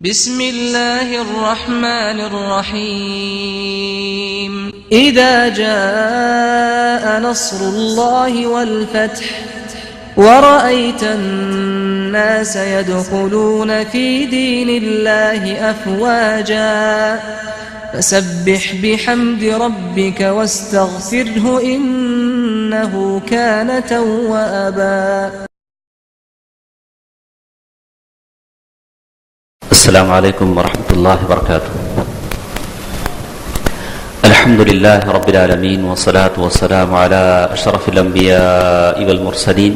بسم الله الرحمن الرحيم إذا جاء نصر الله والفتح ورأيت الناس يدخلون في دين الله أفواجا فسبح بحمد ربك واستغفره إنه كان توابا. السلام عليكم ورحمة الله وبركاته. الحمد لله رب العالمين والصلاة والسلام على أشرف الأنبياء والمرسلين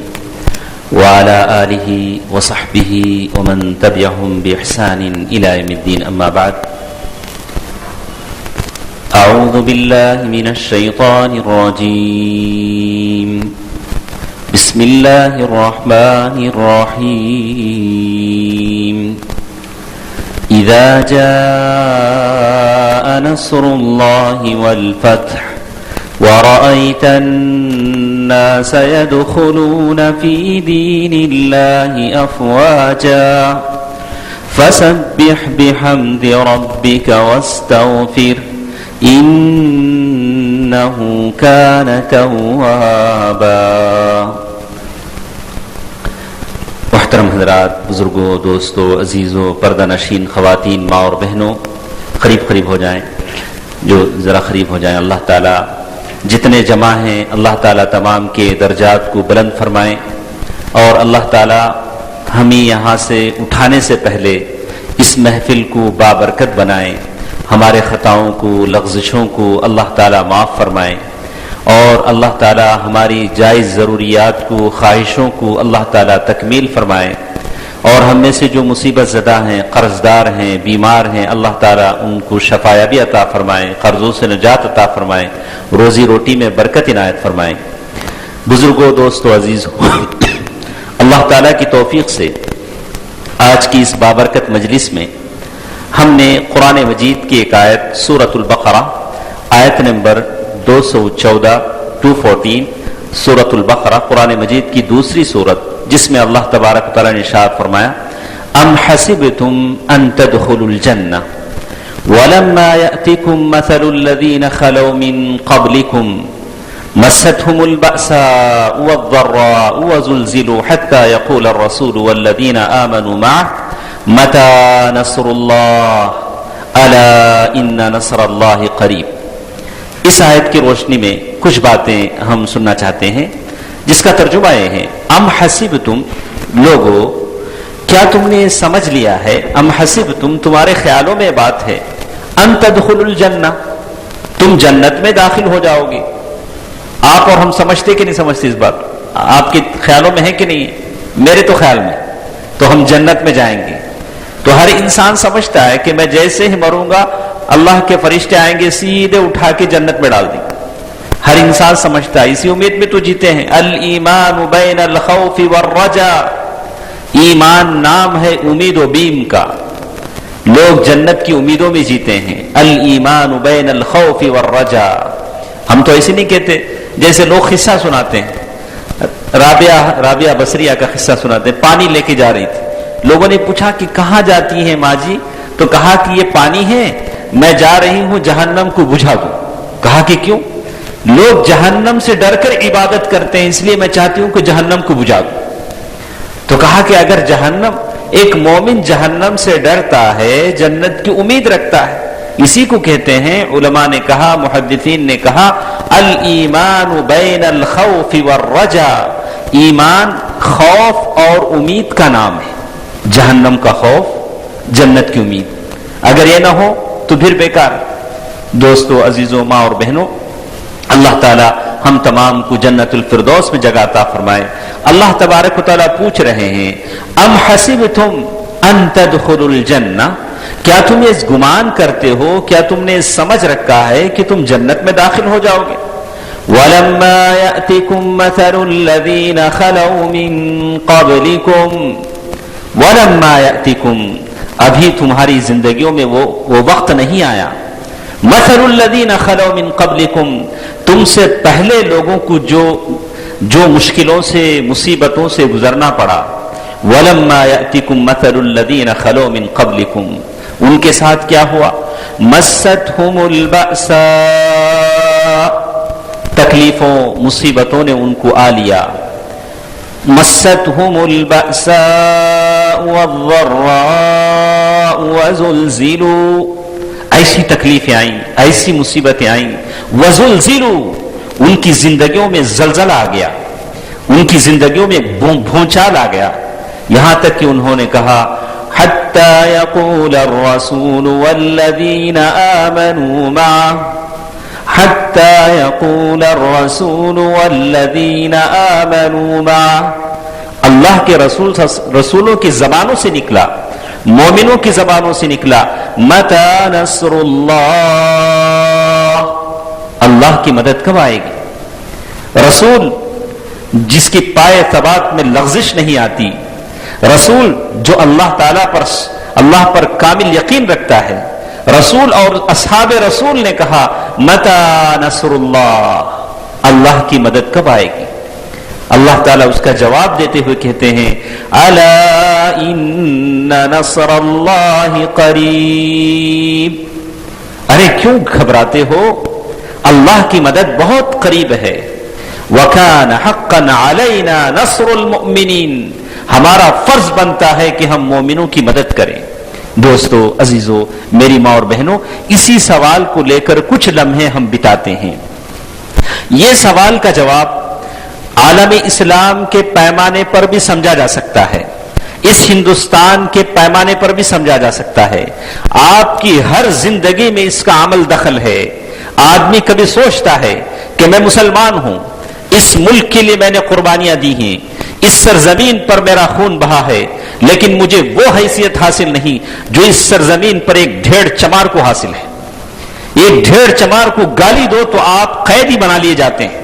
وعلى آله وصحبه ومن تبعهم بإحسان إلى يوم الدين. أما بعد، أعوذ بالله من الشيطان الرجيم. بسم الله الرحمن الرحيم. إذا جاء نصر الله والفتح ورأيت الناس يدخلون في دين الله أفواجا فسبح بحمد ربك واستغفر إنه كان توابا. محترم حضرات، بزرگوں، دوستوں، عزیزوں، پردہ نشین خواتین، ماں اور بہنوں، قریب ہو جائیں، جو ذرا قریب ہو جائیں. اللہ تعالیٰ جتنے جمع ہیں، اللہ تعالیٰ تمام کے درجات کو بلند فرمائیں، اور اللہ تعالیٰ ہمیں یہاں سے اٹھانے سے پہلے اس محفل کو بابرکت بنائیں، ہمارے خطاؤں کو، لغزشوں کو اللہ تعالیٰ معاف فرمائیں، اور اللہ تعالیٰ ہماری جائز ضروریات کو، خواہشوں کو اللہ تعالیٰ تکمیل فرمائے، اور ہم میں سے جو مصیبت زدہ ہیں، قرض دار ہیں، بیمار ہیں، اللہ تعالیٰ ان کو شفایابی عطا فرمائے، قرضوں سے نجات عطا فرمائے، روزی روٹی میں برکت عنایت فرمائے. بزرگوں، دوستوں، عزیزوں، اللہ تعالیٰ کی توفیق سے آج کی اس بابرکت مجلس میں ہم نے قرآن مجید کی ایک آیت، سورۃ البقرہ، آیت نمبر 214 سورۃ البقرہ، قرآن مجید کی دوسری سورت، جس میں اللہ تبارک و تعالیٰ نے ارشاد فرمایا: ام حسبتم ان تدخلوا الجنہ ولما یأتکم مثل الذین خلوا من قبلکم مستهم البأساء والضراء وزلزلوا حتى يقول الرسول والذین آمنوا معه متى نصر اللہ الا ان نصر اللہ قریب. اس آیت کی روشنی میں کچھ باتیں ہم سننا چاہتے ہیں، جس کا ترجمہ یہ ہے: ام حسبتم، لوگو کیا تم نے سمجھ لیا ہے، ام حسبتم، تمہارے خیالوں میں بات ہے، ان تدخلوا الجنہ، تم جنت میں داخل ہو جاؤ گے. آپ اور ہم سمجھتے کہ نہیں سمجھتے اس بات؟ آپ کے خیالوں میں ہے کہ نہیں؟ میرے تو خیال میں تو ہم جنت میں جائیں گے. تو ہر انسان سمجھتا ہے کہ میں جیسے ہی مروں گا اللہ کے فرشتے آئیں گے، سیدھے اٹھا کے جنت میں ڈال دیں گے. ہر انسان سمجھتا ہے، اسی امید میں تو جیتے ہیں. الایمان بین الخوف والرجاء، ایمان نام ہے امید و بیم کا. لوگ جنت کی امیدوں میں جیتے ہیں. الایمان بین الخوف والرجاء. ہم تو ایسے نہیں کہتے جیسے لوگ قصہ سناتے ہیں. رابعہ بصریہ کا قصہ سناتے ہیں. پانی لے کے جا رہی تھی، لوگوں نے پوچھا کہ کہاں جاتی ہیں ماں جی؟ تو کہا کہ یہ پانی ہے، میں جا رہی ہوں جہنم کو بجھا دوں. کہا کہ کیوں؟ لوگ جہنم سے ڈر کر عبادت کرتے ہیں، اس لیے میں چاہتی ہوں کہ جہنم کو بجھا دوں. تو کہا کہ اگر جہنم، ایک مومن جہنم سے ڈرتا ہے، جنت کی امید رکھتا ہے، اسی کو کہتے ہیں، علماء نے کہا، محدثین نے کہا، الایمان بین الخوف والرجاء، ایمان خوف اور امید کا نام ہے. جہنم کا خوف، جنت کی امید. اگر یہ نہ ہو تو پھر بیکار. دوستو، عزیزوں، ماں اور بہنوں، اللہ تعالی ہم تمام کو جنت الفردوس میں جگہ عطا فرمائے. اللہ تبارک و تعالی پوچھ رہے ہیں: ام حسبتم ان تدخلوا الجنہ، کیا تم یہ گمان کرتے ہو، کیا تم نے سمجھ رکھا ہے کہ تم جنت میں داخل ہو جاؤ گے؟ ولما یأتکم مثل الذین خلوا من قبلکم، ولما یأتکم، ابھی تمہاری زندگیوں میں وہ وقت نہیں آیا. مثل الذین خلوا من قبلکم، تم سے پہلے لوگوں کو جو مشکلوں سے، مصیبتوں سے گزرنا پڑا. وَلَمَّا يَأْتِكُمْ مَثَلُ الَّذِينَ خَلَوْا مِنْ قَبْلِكُمْ، ان کے ساتھ کیا ہوا؟ مَسَّتْهُمُ الْبَأْسَاءُ، تکلیفوں مصیبتوں نے ان کو آ لیا. مَسَّتْهُمُ الْبَأْسَاءُ وَالضَّرَّاءُ وَزُلْزِلُوا، ایسی تکلیفیں آئیں، ایسی مصیبتیں آئیں. وَزُلْزِلُوا، ان کی زندگیوں میں زلزلہ آ گیا، ان کی زندگیوں میں بھونچال آ گیا، یہاں تک کہ انہوں نے کہا حَتَّى يَقُولَ الرَّسُولُ وَالَّذِينَ آمَنُوا مَعَهُ، حَتَّى يَقُولَ الرَّسُولُ وَالَّذِينَ آمَنُوا مَعَهُ، اللہ کے رسولوں کی زبانوں سے نکلا، مومنوں کی زبانوں سے نکلا، مَتَى نَصْرُ اللَّهِ، اللہ کی مدد کب آئے گی؟ رسول جس کی پائے ثبات میں لغزش نہیں آتی، رسول جو اللہ تعالیٰ پر کامل یقین رکھتا ہے، رسول اور اصحاب رسول نے کہا متی نصر اللہ، اللہ کی مدد کب آئے گی؟ اللہ تعالیٰ اس کا جواب دیتے ہوئے کہتے ہیں الا ان نصر اللہ قریب، ارے کیوں گھبراتے ہو، اللہ کی مدد بہت قریب ہے. وَكَانَ حَقًّا عَلَيْنَا نَصْرُ الْمُؤْمِنِينَ، ہمارا فرض بنتا ہے کہ ہم مومنوں کی مدد کریں. دوستو عزیزو میری ماں اور بہنوں، اسی سوال کو لے کر کچھ لمحے ہم بتاتے ہیں. یہ سوال کا جواب عالم اسلام کے پیمانے پر بھی سمجھا جا سکتا ہے، اس ہندوستان کے پیمانے پر بھی سمجھا جا سکتا ہے، آپ کی ہر زندگی میں اس کا عمل دخل ہے. آدمی کبھی سوچتا ہے کہ میں مسلمان ہوں، اس ملک کے لیے میں نے قربانیاں دی ہیں، اس سرزمین پر میرا خون بہا ہے، لیکن مجھے وہ حیثیت حاصل نہیں جو اس سرزمین پر ایک ڈھیڑ چمار کو حاصل ہے. ایک ڈھیڑ چمار کو گالی دو تو آپ قیدی بنا لیے جاتے ہیں،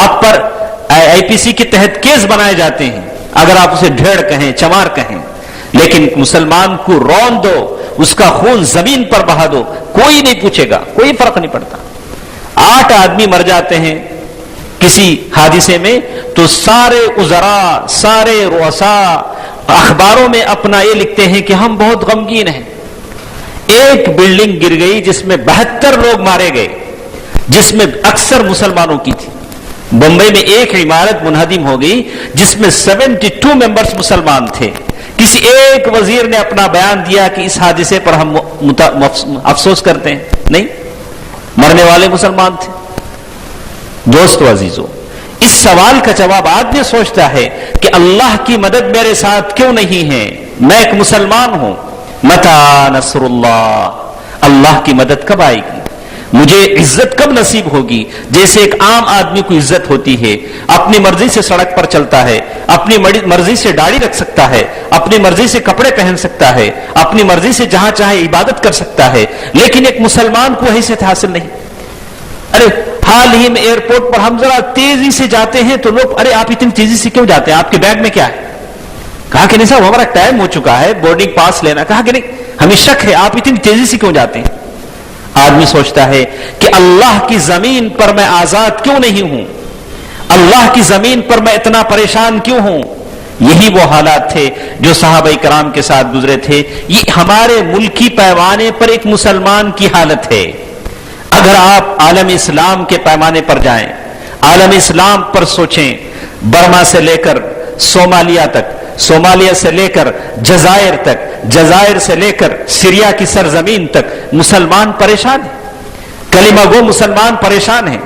آپ پر آئی پی سی کے تحت کیس بنائے جاتے ہیں اگر آپ اسے ڈھیڑ کہیں، چمار کہیں. لیکن مسلمان کو رون دو، اس کا خون زمین پر بہا دو، کوئی نہیں پوچھے گا، کوئی فرق نہیں پڑتا. 8 آدمی مر جاتے ہیں کسی حادثے میں تو سارے وزراء، سارے رؤساء اخباروں میں اپنا یہ لکھتے ہیں کہ ہم بہت غمگین ہیں. ایک بلڈنگ گر گئی جس میں 72 لوگ مارے گئے، جس میں اکثر مسلمانوں کی تھی. بمبئی میں ایک عمارت منہدم ہو گئی جس میں 72 ممبرز مسلمان تھے. کسی ایک وزیر نے اپنا بیان دیا کہ اس حادثے پر ہم افسوس کرتے ہیں؟ نہیں، مرنے والے مسلمان تھے. دوستو عزیزو، اس سوال کا جواب آدمی سوچتا ہے کہ اللہ کی مدد میرے ساتھ کیوں نہیں ہے؟ میں ایک مسلمان ہوں. متی نصر اللہ، اللہ کی مدد کب آئے گی؟ مجھے عزت کب نصیب ہوگی؟ جیسے ایک عام آدمی کو عزت ہوتی ہے، اپنی مرضی سے سڑک پر چلتا ہے، اپنی مرضی سے داڑھی رکھ سکتا ہے، اپنی مرضی سے کپڑے پہن سکتا ہے، اپنی مرضی سے جہاں چاہے عبادت کر سکتا ہے، لیکن ایک مسلمان کو حیثیت حاصل نہیں. ارے حال ہی میں ایئرپورٹ پر ہم ذرا تیزی سے جاتے ہیں تو لوگ ارے آپ اتنی تیزی سے کیوں جاتے ہیں، آپ کے بیگ میں کیا ہے؟ کہا کہ نہیں صاحب ہمارا ٹائم ہو چکا ہے بورڈنگ پاس لینا. کہا کہ نہیں ہمیں شک ہے آپ اتنی تیزی سے کیوں جاتے ہیں. آدمی سوچتا ہے کہ اللہ کی زمین پر میں آزاد کیوں نہیں ہوں، اللہ کی زمین پر میں اتنا پریشان کیوں ہوں. یہی وہ حالات تھے جو صحابہ کرام کے ساتھ گزرے تھے. یہ ہمارے ملکی پیمانے پر ایک مسلمان کی حالت ہے. اگر آپ عالم اسلام کے پیمانے پر جائیں، عالم اسلام پر سوچیں، برما سے لے کر صومالیہ تک، صومالیہ سے لے کر جزائر تک، جزائر سے لے کر سیریا کی سرزمین تک مسلمان پریشان ہیں. کلمہ گو مسلمان پریشان ہیں،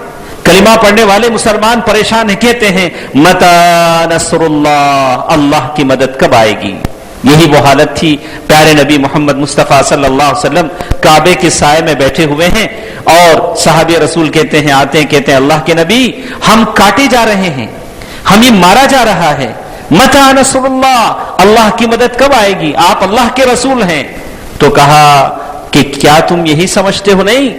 کلمہ پڑھنے والے مسلمان پریشان ہیں. کہتے ہیں متی نصر اللہ، اللہ کی مدد کب آئے گی؟ یہی وہ حالت تھی. پیارے نبی محمد مصطفیٰ صلی اللہ علیہ وسلم کعبے کے سائے میں بیٹھے ہوئے ہیں اور صحابی رسول کہتے ہیں، آتے ہیں، کہتے ہیں اللہ کے نبی ہم کاٹے جا رہے ہیں، ہمیں مارا جا رہا ہے. متی نصر اللہ، اللہ کی مدد کب آئے گی؟ آپ اللہ کے رسول ہیں. تو کہا کہ کیا تم یہی سمجھتے ہو؟ نہیں،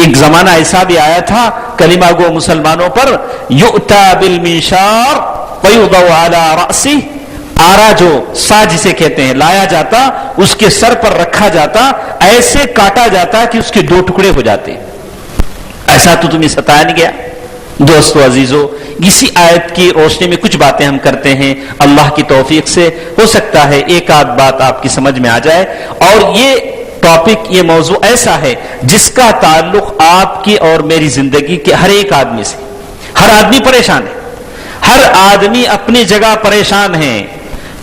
ایک زمانہ ایسا بھی آیا تھا کلمہ گو مسلمانوں پر یؤتی بالمنشار ویوضع علی رأسہ، آرا جو سا جسے کہتے ہیں لایا جاتا، اس کے سر پر رکھا جاتا، ایسے کاٹا جاتا کہ اس کے 2 ٹکڑے ہو جاتے. ایسا تو تمہیں ستایا نہیں گیا؟ دوستو عزیزو، اسی آیت کی روشنی میں کچھ باتیں ہم کرتے ہیں، اللہ کی توفیق سے ہو سکتا ہے ایک آدھ بات آپ کی سمجھ میں آ جائے، اور یہ ٹاپک، یہ موضوع ایسا ہے جس کا تعلق آپ کی اور میری زندگی کے ہر ایک آدمی سے۔ ہر آدمی پریشان ہے، ہر آدمی اپنی جگہ پریشان ہے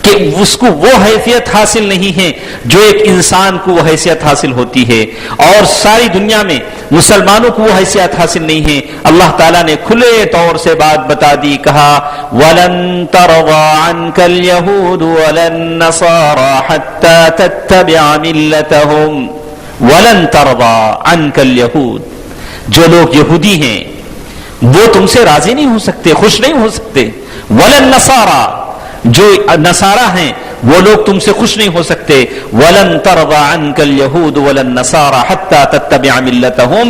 کہ اس کو وہ حیثیت حاصل نہیں ہے جو ایک انسان کو وہ حیثیت حاصل ہوتی ہے، اور ساری دنیا میں مسلمانوں کو وہ حیثیت حاصل نہیں ہے۔ اللہ تعالیٰ نے کھلے طور سے بات بتا دی، کہا وَلَن تَرْضَىٰ عَنْكَ الْيَهُودُ وَلَا النَّصَارَىٰ حَتَّىٰ تَتَّبِعَ مِلَّتَهُمْ۔ وَلَن تَرْضَىٰ عَنْكَ الْيَهُودُ، جو لوگ یہودی ہیں وہ تم سے راضی نہیں ہو سکتے، خوش نہیں ہو سکتے۔ وَلَا النَّصَارَىٰ، جو نصارہ ہیں وہ لوگ تم سے خوش نہیں ہو سکتے۔ وَلَن تَرْضَىٰ عَنْكَ الْيَهُودُ وَلَا النَّصَارَىٰ حَتَّىٰ تَتَّبِعَ مِلَّتَهُمْ،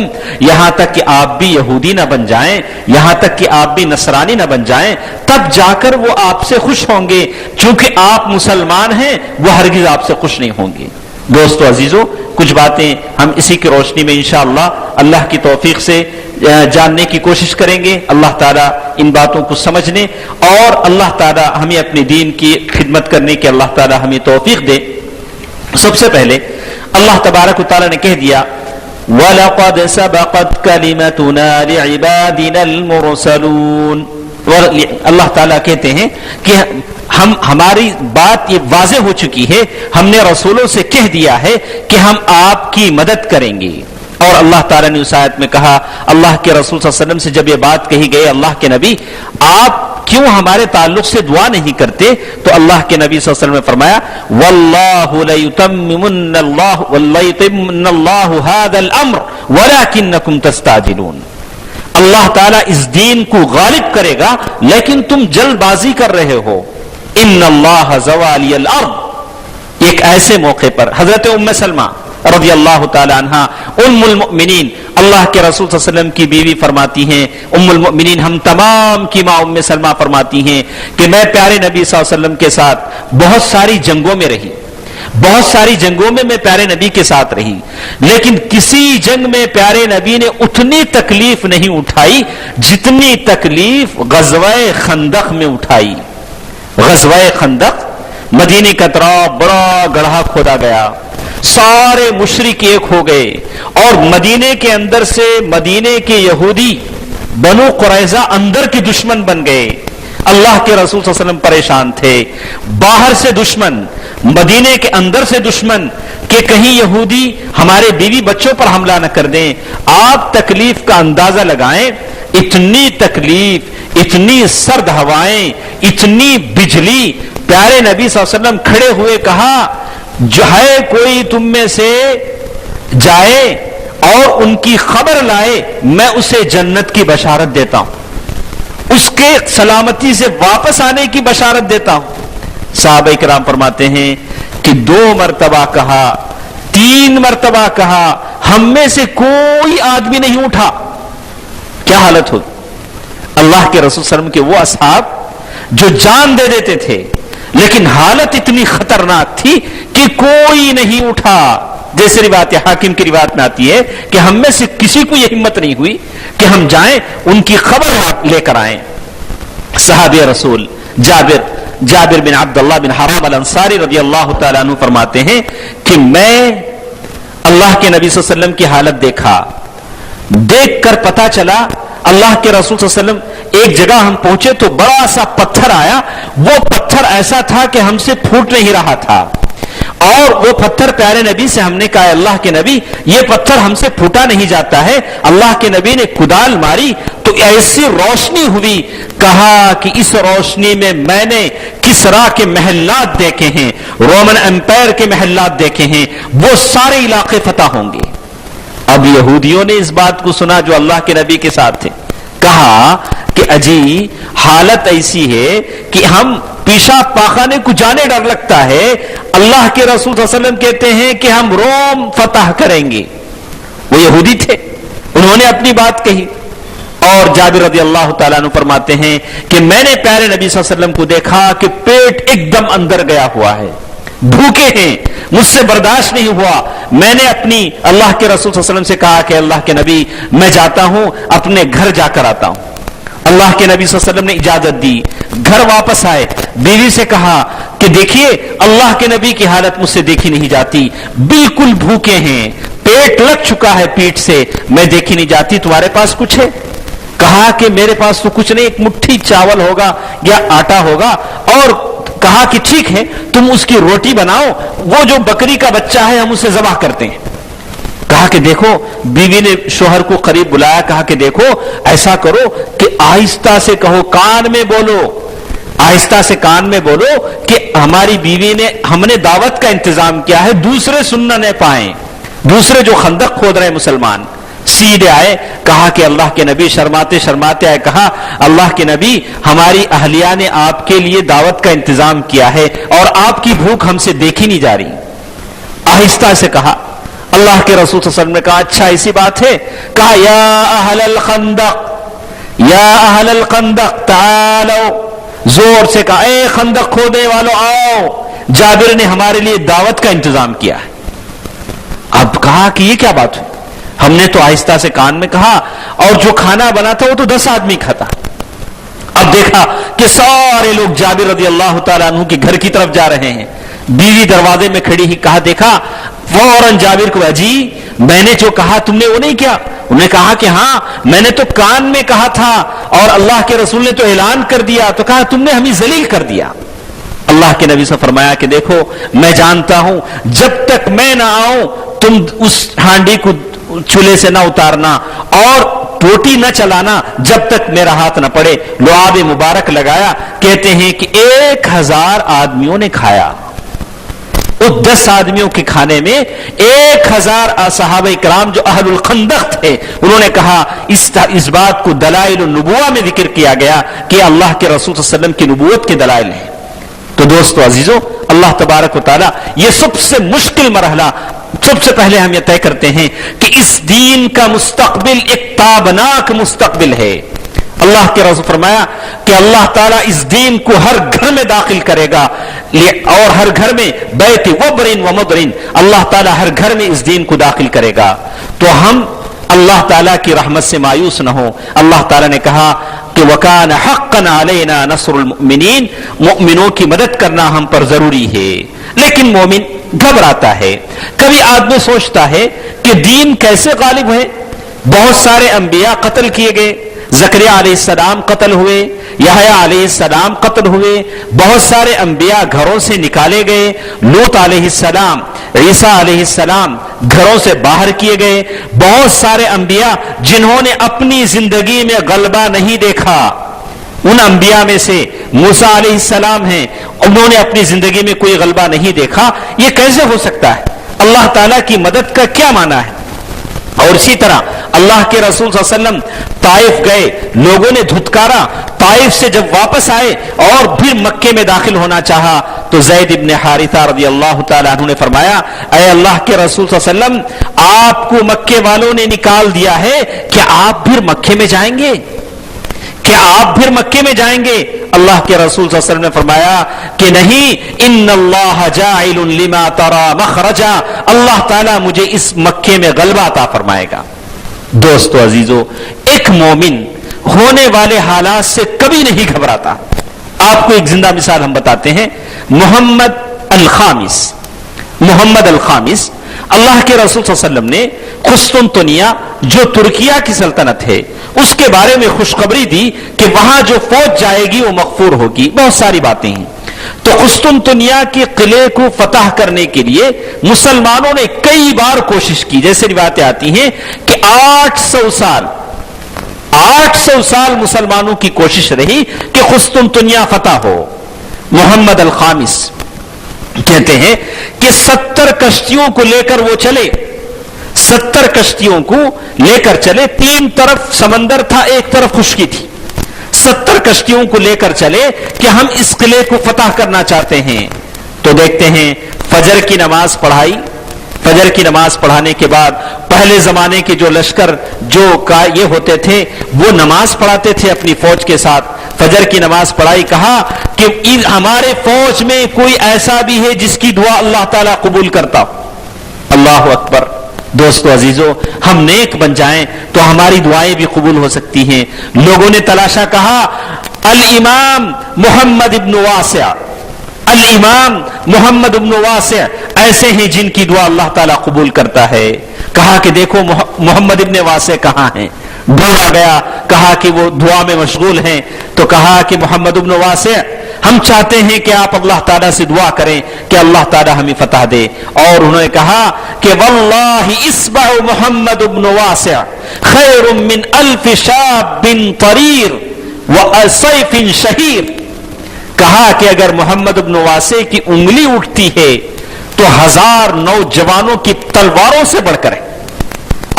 یہاں تک کہ آپ بھی یہودی نہ بن جائیں، یہاں تک کہ آپ بھی نصرانی نہ بن جائیں، تب جا کر وہ آپ سے خوش ہوں گے۔ چونکہ آپ مسلمان ہیں وہ ہرگز آپ سے خوش نہیں ہوں گے۔ دوستو عزیزو، کچھ باتیں ہم اسی کی روشنی میں انشاءاللہ اللہ کی توفیق سے جاننے کی کوشش کریں گے، اللہ تعالیٰ ان باتوں کو سمجھنے اور اللہ تعالیٰ ہمیں اپنے دین کی خدمت کرنے کی اللہ تعالیٰ ہمیں توفیق دے۔ سب سے پہلے اللہ تبارک و تعالیٰ نے کہہ دیا وَلَقَدْ سَبَقَتْ كَلِمَتُنَا لِعِبَادِنَا الْمُرْسَلُونَ، اور اللہ تعالیٰ کہتے ہیں کہ ہماری بات یہ واضح ہو چکی ہے، ہم نے رسولوں سے کہہ دیا ہے کہ ہم آپ کی مدد کریں گے۔ اور اللہ تعالیٰ نے اس آیت میں کہا، اللہ کے رسول صلی اللہ علیہ وسلم سے جب یہ بات کہی گئی، اللہ کے نبی آپ کیوں ہمارے تعلق سے دعا نہیں کرتے؟ تو اللہ کے نبی صلی اللہ علیہ وسلم نے فرمایا وَاللَّهُ لَيُتَمِّمُنَّ اللَّهُ هَذَا الْأَمْرَ وَلَكِنَّكُمْ تَسْتَعْجِلُونَ، اللہ تعالیٰ اس دین کو غالب کرے گا لیکن تم جلد بازی کر رہے ہو۔ ان اللہ زوالی الارض، ایک ایسے موقع پر حضرت ام سلمہ رضی اللہ تعالی عنہ ام المؤمنین، اللہ کے رسول صلی اللہ علیہ وسلم کی بیوی فرماتی ہیں، ام المؤمنین ہم تمام کی ماں ام سلمہ فرماتی ہیں کہ میں پیارے نبی صلی اللہ علیہ وسلم کے ساتھ بہت ساری جنگوں میں رہی، بہت ساری جنگوں میں پیارے نبی کے ساتھ رہی، لیکن کسی جنگ میں پیارے نبی نے اتنی تکلیف نہیں اٹھائی جتنی تکلیف غزوہ خندق میں اٹھائی۔ غزوہ خندق، مدینے کا طرف بڑا گڑھا کھودا گیا، سارے مشرک ایک ہو گئے، اور مدینے کے اندر سے مدینے کے یہودی بنو قریظہ اندر کے دشمن بن گئے۔ اللہ کے رسول صلی اللہ علیہ وسلم پریشان تھے، باہر سے دشمن، مدینے کے اندر سے دشمن، کہ کہیں یہودی ہمارے بیوی بچوں پر حملہ نہ کر دیں۔ آپ تکلیف کا اندازہ لگائیں، اتنی تکلیف، اتنی سرد ہوائیں، اتنی بجلی، پیارے نبی صلی اللہ علیہ وسلم کھڑے ہوئے کہا جو ہے کوئی تم میں سے جائے اور ان کی خبر لائے، میں اسے جنت کی بشارت دیتا ہوں، اس کے سلامتی سے واپس آنے کی بشارت دیتا ہوں۔ صحابہ کرام فرماتے ہیں کہ 2 مرتبہ کہا، 3 مرتبہ کہا، ہم میں سے کوئی آدمی نہیں اٹھا۔ کیا حالت ہوگی؟ اللہ کے رسول صلی اللہ علیہ وسلم کے وہ اصحاب جو جان دے دیتے تھے، لیکن حالت اتنی خطرناک تھی کہ کوئی نہیں اٹھا۔ جیسے روایت حاکم کی روایت میں آتی ہے کہ ہم میں سے کسی کو یہ ہمت نہیں ہوئی کہ ہم جائیں ان کی خبر لے کر آئیں۔ صحابی رسول جابر بن عبداللہ بن حرام الانصاری رضی اللہ تعالیٰ عنہ فرماتے ہیں کہ میں اللہ کے نبی صلی اللہ علیہ وسلم کی حالت دیکھ کر پتا چلا، اللہ کے رسول صلی اللہ علیہ وسلم ایک جگہ ہم پہنچے تو بڑا سا پتھر آیا، وہ پتھر ایسا تھا کہ ہم سے پھوٹ نہیں رہا تھا، اور وہ پتھر پیارے نبی سے ہم نے کہا اللہ کے نبی یہ پتھر ہم سے پھوٹا نہیں جاتا ہے۔ اللہ کے نبی نے کدال ماری تو ایسی روشنی ہوئی، کہا کہ اس روشنی میں نے کسرا کے محلات دیکھے ہیں، رومن امپائر کے محلات دیکھے ہیں، وہ سارے علاقے فتح ہوں گے۔ اب یہودیوں نے اس بات کو سنا جو اللہ کے نبی کے ساتھ تھے، کہا کہ اجی حالت ایسی ہے کہ ہم پیشاب پاخانے کو جانے ڈر لگتا ہے، اللہ کے رسول صلی اللہ علیہ وسلم کہتے ہیں کہ ہم روم فتح کریں گے۔ وہ یہودی تھے، انہوں نے اپنی بات کہی، اور جابر رضی اللہ تعالیٰ عنہ فرماتے ہیں کہ میں نے پیارے نبی صلی اللہ علیہ وسلم کو دیکھا کہ پیٹ ایک دم اندر گیا ہوا ہے، بھوکے ہیں، مجھ سے برداشت نہیں ہوا۔ میں نے اپنی اللہ کے رسول صلی اللہ علیہ وسلم سے کہا کہ اللہ کے نبی میں جاتا ہوں، اپنے گھر جا کر آتا ہوں۔ اللہ کے نبی صلی اللہ علیہ وسلم نے اجازت دی، گھر واپس آئے، بیوی سے کہا کہ دیکھیے اللہ کے نبی کی حالت مجھ سے دیکھی نہیں جاتی، بالکل بھوکے ہیں، پیٹ لگ چکا ہے پیٹ سے، میں دیکھی نہیں جاتی، تمہارے پاس کچھ ہے؟ کہا کہ میرے پاس تو کچھ نہیں، ایک مٹھی چاول ہوگا یا آٹا ہوگا، اور کہا کہ ٹھیک ہے تم اس کی روٹی بناؤ، وہ جو بکری کا بچہ ہے ہم اسے ذبح کرتے ہیں۔ کہا کہ دیکھو، بیوی نے شوہر کو قریب بلایا، کہا کہ دیکھو ایسا کرو کہ آہستہ سے کہو، کان میں بولو، آہستہ سے کان میں بولو کہ ہماری بیوی نے، ہم نے دعوت کا انتظام کیا ہے، دوسرے سننا نہ پائیں، دوسرے جو خندق کھود رہے مسلمان۔ سیدھے آئے، کہا کہ اللہ کے نبی، شرماتے شرماتے آئے، کہا اللہ کے نبی ہماری اہلیہ نے آپ کے لیے دعوت کا انتظام کیا ہے اور آپ کی بھوک ہم سے دیکھی نہیں جا رہی۔ آہستہ سے کہا، اللہ کے رسول صلی اللہ علیہ وسلم نے کہا اچھا ایسی بات ہے؟ کہا یا اہل الخندق، یا اہل الخندق تعالو، زور سے کہا اے خندق کھودنے والوں آؤ، جابر نے ہمارے لیے دعوت کا انتظام کیا ہے۔ اب کہا کہ یہ کیا بات ہے؟ ہم نے تو آہستہ سے کان میں کہا، اور جو کھانا بنا تھا وہ تو 10 آدمی کھاتا۔ اب دیکھا کہ سارے لوگ جابر رضی اللہ تعالیٰ عنہ کے گھر کی طرف جا رہے ہیں، بیوی دروازے میں کھڑی ہی، کہا دیکھا فوراً جابر کو، جی میں نے جو کہا تم نے وہ نہیں کیا؟ انہوں نے کہا کہ ہاں میں نے تو کان میں کہا تھا اور اللہ کے رسول نے تو اعلان کر دیا، تو کہا تم نے ہمیں ذلیل کر دیا۔ اللہ کے نبی سے فرمایا کہ دیکھو میں جانتا ہوں جب تک میں نہ آؤں تم اس ہانڈی کو چولہے سے نہ اتارنا اور روٹی نہ چلانا جب تک میرا ہاتھ نہ پڑے۔ لعاب مبارک لگایا، کہتے ہیں کہ 1000 آدمیوں نے کھایا، وہ 10 آدمیوں کے کھانے میں 1000 صحابہ کرام جو اہل الخندق تھے انہوں نے کہا، اس بات کو دلائل النبوہ میں ذکر کیا گیا کہ اللہ کے رسول صلی اللہ علیہ وسلم کی نبوت کے دلائل ہیں۔ تو دوستو عزیزو، اللہ تبارک و تعالی یہ سب سے مشکل مرحلہ سب سے پہلے ہم یہ طے کرتے ہیں کہ اس دین کا مستقبل ایک تابناک مستقبل ہے۔ اللہ کے رسول فرمایا کہ اللہ تعالیٰ اس دین کو ہر گھر میں داخل کرے گا، اور ہر گھر میں بیت وبرن و مدرن، اللہ تعالیٰ ہر گھر میں اس دین کو داخل کرے گا۔ تو ہم اللہ تعالیٰ کی رحمت سے مایوس نہ ہو۔ اللہ تعالیٰ نے کہا کہ وَكَانَ حَقًّا عَلَيْنَا نَصْرُ الْمُؤْمِنِينَ، مؤمنوں کی مدد کرنا ہم پر ضروری ہے۔ لیکن مومن گھبراتا ہے، کبھی آدمی سوچتا ہے کہ دین کیسے غالب ہے؟ بہت سارے انبیاء قتل کیے گئے، زکریا علیہ السلام قتل ہوئے، یحییٰ علیہ السلام قتل ہوئے، بہت سارے انبیاء گھروں سے نکالے گئے، لوط علیہ السلام، عیسیٰ علیہ السلام گھروں سے باہر کیے گئے، بہت سارے انبیاء جنہوں نے اپنی زندگی میں غلبہ نہیں دیکھا، ان انبیاء میں سے موسیٰ علیہ السلام ہیں، انہوں نے اپنی زندگی میں کوئی غلبہ نہیں دیکھا۔ یہ کیسے ہو سکتا ہے؟ اللہ تعالیٰ کی مدد کا کیا معنی ہے؟ اور اسی طرح اللہ کے رسول صلی اللہ علیہ وسلم طائف گئے، لوگوں نے دھتکارا، طائف سے جب واپس آئے اور پھر مکے میں داخل ہونا چاہا تو زید ابن حارثہ رضی اللہ تعالیٰ عنہ نے فرمایا، اے اللہ کے رسول صلی اللہ علیہ وسلم، آپ کو مکے والوں نے نکال دیا ہے، کیا آپ پھر مکے میں جائیں گے؟ کیا آپ پھر مکے میں جائیں گے؟ اللہ کے رسول صلی اللہ علیہ وسلم نے فرمایا کہ نہیں، ان اللہ جاعل لما ترى مخرجا، اللہ تعالیٰ مجھے اس مکے میں غلبہ عطا فرمائے گا۔ دوستو عزیزو، ایک مومن ہونے والے حالات سے کبھی نہیں گھبراتا۔ آپ کو ایک زندہ مثال ہم بتاتے ہیں، محمد الخامس، اللہ کے رسول صلی اللہ علیہ وسلم نے قسطنطنیہ جو ترکیہ کی سلطنت ہے اس کے بارے میں خوشخبری دی کہ وہاں جو فوج جائے گی وہ مغفور ہوگی، بہت ساری باتیں ہیں۔ تو قسطنطنیہ کے قلعے کو فتح کرنے کے لیے مسلمانوں نے کئی بار کوشش کی، جیسے روایتیں آتی ہیں کہ 800 سال مسلمانوں کی کوشش رہی کہ قسطنطنیہ فتح ہو۔ محمد الخامس کہتے ہیں کہ 70 کشتیوں کو لے کر وہ چلے، 70 کشتیوں کو لے کر چلے، 3 طرف سمندر تھا، ایک طرف خشکی تھی، 70 کشتیوں کو لے کر چلے کہ ہم اس قلعے کو فتح کرنا چاہتے ہیں۔ تو دیکھتے ہیں فجر کی نماز پڑھائی، فجر کی نماز پڑھانے کے بعد پہلے زمانے کے جو لشکر جو یہ ہوتے تھے وہ نماز پڑھاتے تھے اپنی فوج کے ساتھ، فجر کی نماز پڑھائی، کہا کہ ہمارے فوج میں کوئی ایسا بھی ہے جس کی دعا اللہ تعالیٰ قبول کرتا ہو۔ اللہ اکبر، دوستو عزیزو، ہم نیک بن جائیں تو ہماری دعائیں بھی قبول ہو سکتی ہیں. لوگوں نے تلاشا، کہا الامام محمد ابن واسع، الامام محمد ابن واسع ایسے ہیں جن کی دعا اللہ تعالیٰ قبول کرتا ہے. کہا کہ دیکھو محمد ابن واسع کہاں ہیں؟ ڈھونڈا گیا، کہا کہ وہ دعا میں مشغول ہیں. تو کہا کہ محمد ابن واسع، ہم چاہتے ہیں کہ آپ اللہ تعالیٰ سے دعا کریں کہ اللہ تعالیٰ ہمیں فتح دے. اور انہوں نے کہا کہ واللہ اصبع محمد ابن واسع خیر من الف شاب طریر وسیف شہیر. کہا کہ اگر محمد ابن واسع کی انگلی اٹھتی ہے تو 1000 نوجوانوں کی تلواروں سے بڑھ کر ہے.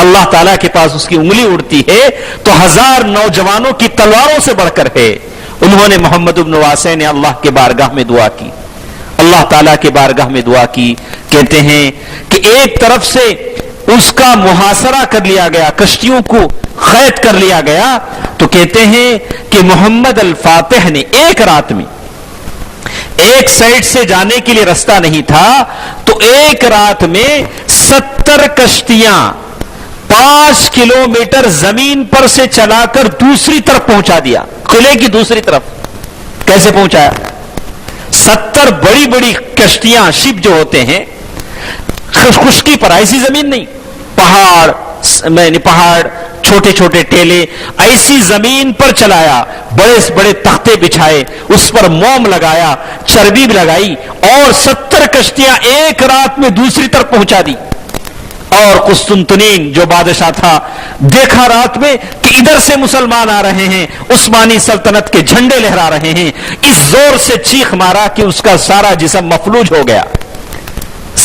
اللہ تعالیٰ کے پاس اس کی انگلی اڑتی ہے تو 1000 نوجوانوں کی تلواروں سے بڑھ کر ہے. انہوں نے محمد ابن واسع نے اللہ کے بارگاہ میں دعا کی، اللہ تعالیٰ کے بارگاہ میں دعا کی. کہتے ہیں کہ ایک طرف سے اس کا محاصرہ کر لیا گیا، کشتیوں کو قید کر لیا گیا. تو کہتے ہیں کہ محمد الفاتح نے ایک رات میں، ایک سائڈ سے جانے کے لیے رستہ نہیں تھا، تو ایک رات میں 70 کشتیاں 5 کلومیٹر زمین پر سے چلا کر دوسری طرف پہنچا دیا، قلعے کی دوسری طرف. کیسے پہنچایا؟ 70 بڑی بڑی کشتیاں، شپ جو ہوتے ہیں خشکی پر، ایسی زمین نہیں، پہاڑ چھوٹے چھوٹے ٹیلے، ایسی زمین پر چلایا. بڑے بڑے تختے بچھائے، اس پر موم لگایا، چربی بھی لگائی، اور 70 کشتیاں ایک رات میں دوسری طرف پہنچا دی. اور قسطنطنین جو بادشاہ تھا، دیکھا رات میں کہ ادھر سے مسلمان آ رہے ہیں، عثمانی سلطنت کے جھنڈے لہرا رہے ہیں. اس زور سے چیخ مارا کہ اس کا سارا جسم مفلوج ہو گیا،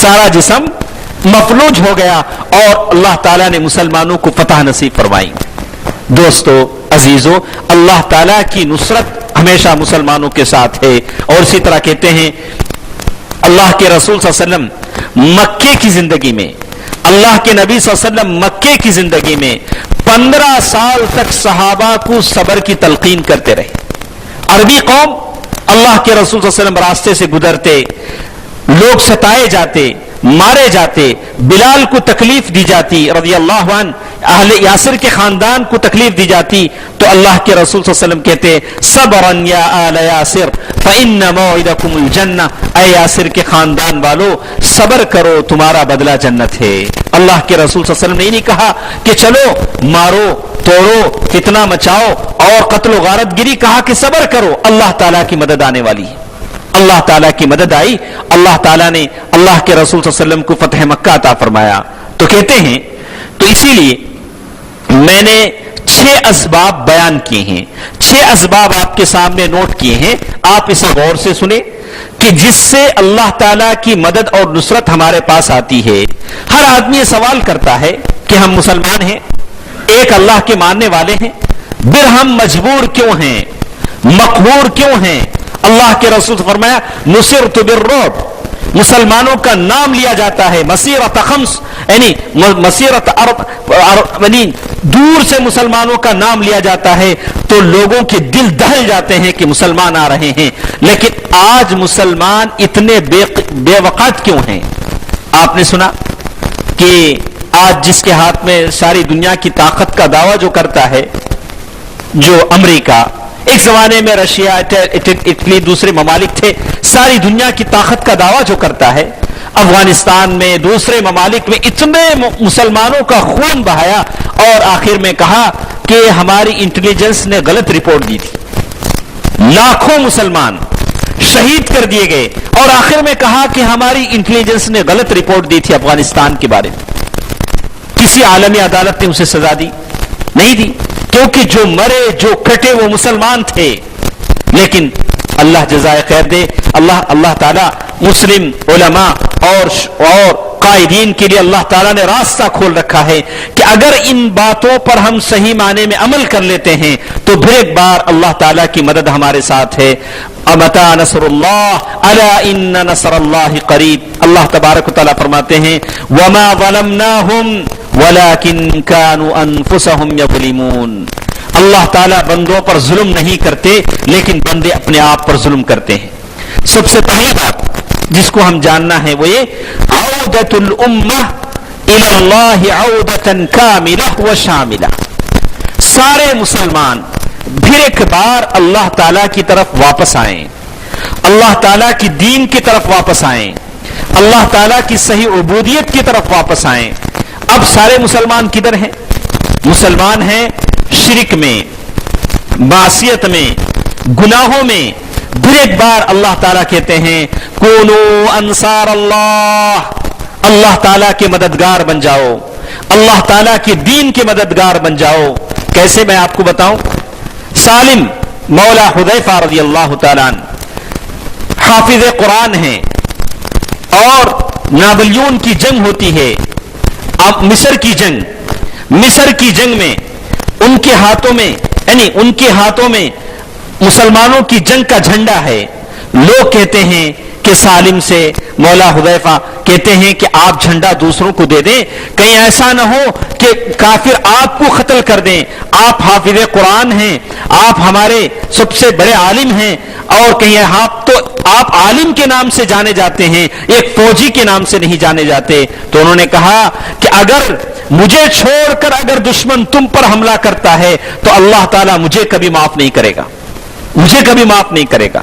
سارا جسم مفلوج ہو گیا، اور اللہ تعالیٰ نے مسلمانوں کو فتح نصیب فرمائی. دوستو عزیزو، اللہ تعالیٰ کی نصرت ہمیشہ مسلمانوں کے ساتھ ہے. اور اسی طرح کہتے ہیں اللہ کے رسول صلی اللہ علیہ وسلم مکے کی زندگی میں، اللہ کے نبی صلی اللہ علیہ وسلم مکے کی زندگی میں 15 سال تک صحابہ کو صبر کی تلقین کرتے رہے. عربی قوم، اللہ کے رسول صلی اللہ علیہ وسلم راستے سے گزرتے، لوگ ستائے جاتے، مارے جاتے، بلال کو تکلیف دی جاتی رضی اللہ عنہ، اہل یاسر کے خاندان کو تکلیف دی جاتی، تو اللہ کے رسول صلی اللہ علیہ وسلم کہتے صبرن یا آل یاسر فإن موعدکم الجنہ، اے یاسر کے خاندان والو صبر کرو، تمہارا بدلہ جنت ہے. اللہ کے رسول صلی اللہ علیہ وسلم نے نہیں کہا کہ چلو مارو توڑو فتنہ مچاؤ اور قتل و غارت گری، کہا کہ صبر کرو، اللہ تعالیٰ کی مدد آنے والی ہے. اللہ تعالیٰ کی مدد آئی، اللہ تعالیٰ نے اللہ کے رسول صلی اللہ علیہ وسلم کو فتح مکہ عطا فرمایا. تو کہتے ہیں، تو اسی لیے میں نے 6 اسباب بیان کیے ہیں، 6 اسباب آپ کے سامنے نوٹ کیے ہیں. آپ اسے غور سے سنیں کہ جس سے اللہ تعالیٰ کی مدد اور نصرت ہمارے پاس آتی ہے. ہر آدمی یہ سوال کرتا ہے کہ ہم مسلمان ہیں، ایک اللہ کے ماننے والے ہیں، پھر ہم مجبور کیوں ہیں، مقہور کیوں ہیں؟ اللہ کے رسول فرمایا نصرت بالرعب، مسلمانوں کا نام لیا جاتا ہے مسیرت خمس، یعنی مسیرت یعنی دور سے مسلمانوں کا نام لیا جاتا ہے تو لوگوں کے دل دہل جاتے ہیں کہ مسلمان آ رہے ہیں. لیکن آج مسلمان اتنے بے وقت کیوں ہیں؟ آپ نے سنا کہ آج جس کے ہاتھ میں ساری دنیا کی طاقت کا دعویٰ جو کرتا ہے، جو امریکہ، ایک زمانے میں رشیا، اٹلی، دوسرے ممالک تھے، ساری دنیا کی طاقت کا دعویٰ جو کرتا ہے، افغانستان میں دوسرے ممالک میں اتنے مسلمانوں کا خون بہایا اور آخر میں کہا کہ ہماری انٹیلیجنس نے غلط رپورٹ دی تھی، لاکھوں مسلمان شہید کر دیے گئے، اور آخر میں کہا کہ ہماری انٹیلیجنس نے غلط رپورٹ دی تھی افغانستان کے بارے میں. کسی عالمی عدالت نے اسے سزا دی؟ نہیں دی، کیونکہ جو مرے جو کٹے وہ مسلمان تھے. لیکن اللہ جزائے خیر دے، اللہ تعالیٰ مسلم علماء اور قائدین کے لیے اللہ تعالیٰ نے راستہ کھول رکھا ہے کہ اگر ان باتوں پر ہم صحیح معنی میں عمل کر لیتے ہیں تو پھر ایک بار اللہ تعالیٰ کی مدد ہمارے ساتھ ہے. امتا نصر اللہ الا ان نصر اللہ قریب. اللہ تبارک و تعالیٰ فرماتے ہیں وما ظلمناہم ولكن كانوا انفسهم يظلمون. اللہ تعالیٰ بندوں پر ظلم نہیں کرتے لیکن بندے اپنے آپ پر ظلم کرتے ہیں. سب سے پہلی بات جس کو ہم جاننا ہے وہ یہ عودۃ الامہ الی اللہ عودۃ کاملہ و شاملہ، سارے مسلمان پھر ایک بار اللہ تعالیٰ کی طرف واپس آئیں، اللہ تعالیٰ کی دین کی طرف واپس آئیں، اللہ تعالیٰ کی صحیح عبودیت کی طرف واپس آئیں۔ اب سارے مسلمان کدھر ہیں؟ مسلمان ہیں شرک میں، معصیت میں، گناہوں میں۔ پھر ایک بار اللہ تعالیٰ کہتے ہیں کونو انصار اللہ، اللہ تعالیٰ کے مددگار بن جاؤ، اللہ تعالیٰ کے دین کے مددگار بن جاؤ۔ کیسے؟ میں آپ کو بتاؤں۔ سالم مولا حذیفہ رضی اللہ تعالیٰ عنہ حافظ قرآن ہیں، اور نابلیون کی جنگ ہوتی ہے، اب مصر کی جنگ میں ان کے ہاتھوں میں مسلمانوں کی جنگ کا جھنڈا ہے۔ لوگ کہتے ہیں کہ سالم سے مولا حذیفہ کہتے ہیں کہ آپ جھنڈا دوسروں کو دے دیں، کہیں ایسا نہ ہو کہ کافر آپ کو قتل کر دیں، آپ حافظ قرآن ہیں، آپ ہمارے سب سے بڑے عالم ہیں، اور کہیں آپ عالم کے نام سے جانے جاتے ہیں، ایک فوجی کے نام سے نہیں جانے جاتے۔ تو انہوں نے کہا کہ اگر مجھے چھوڑ کر اگر دشمن تم پر حملہ کرتا ہے تو اللہ تعالیٰ مجھے کبھی معاف نہیں کرے گا، مجھے کبھی معاف نہیں کرے گا۔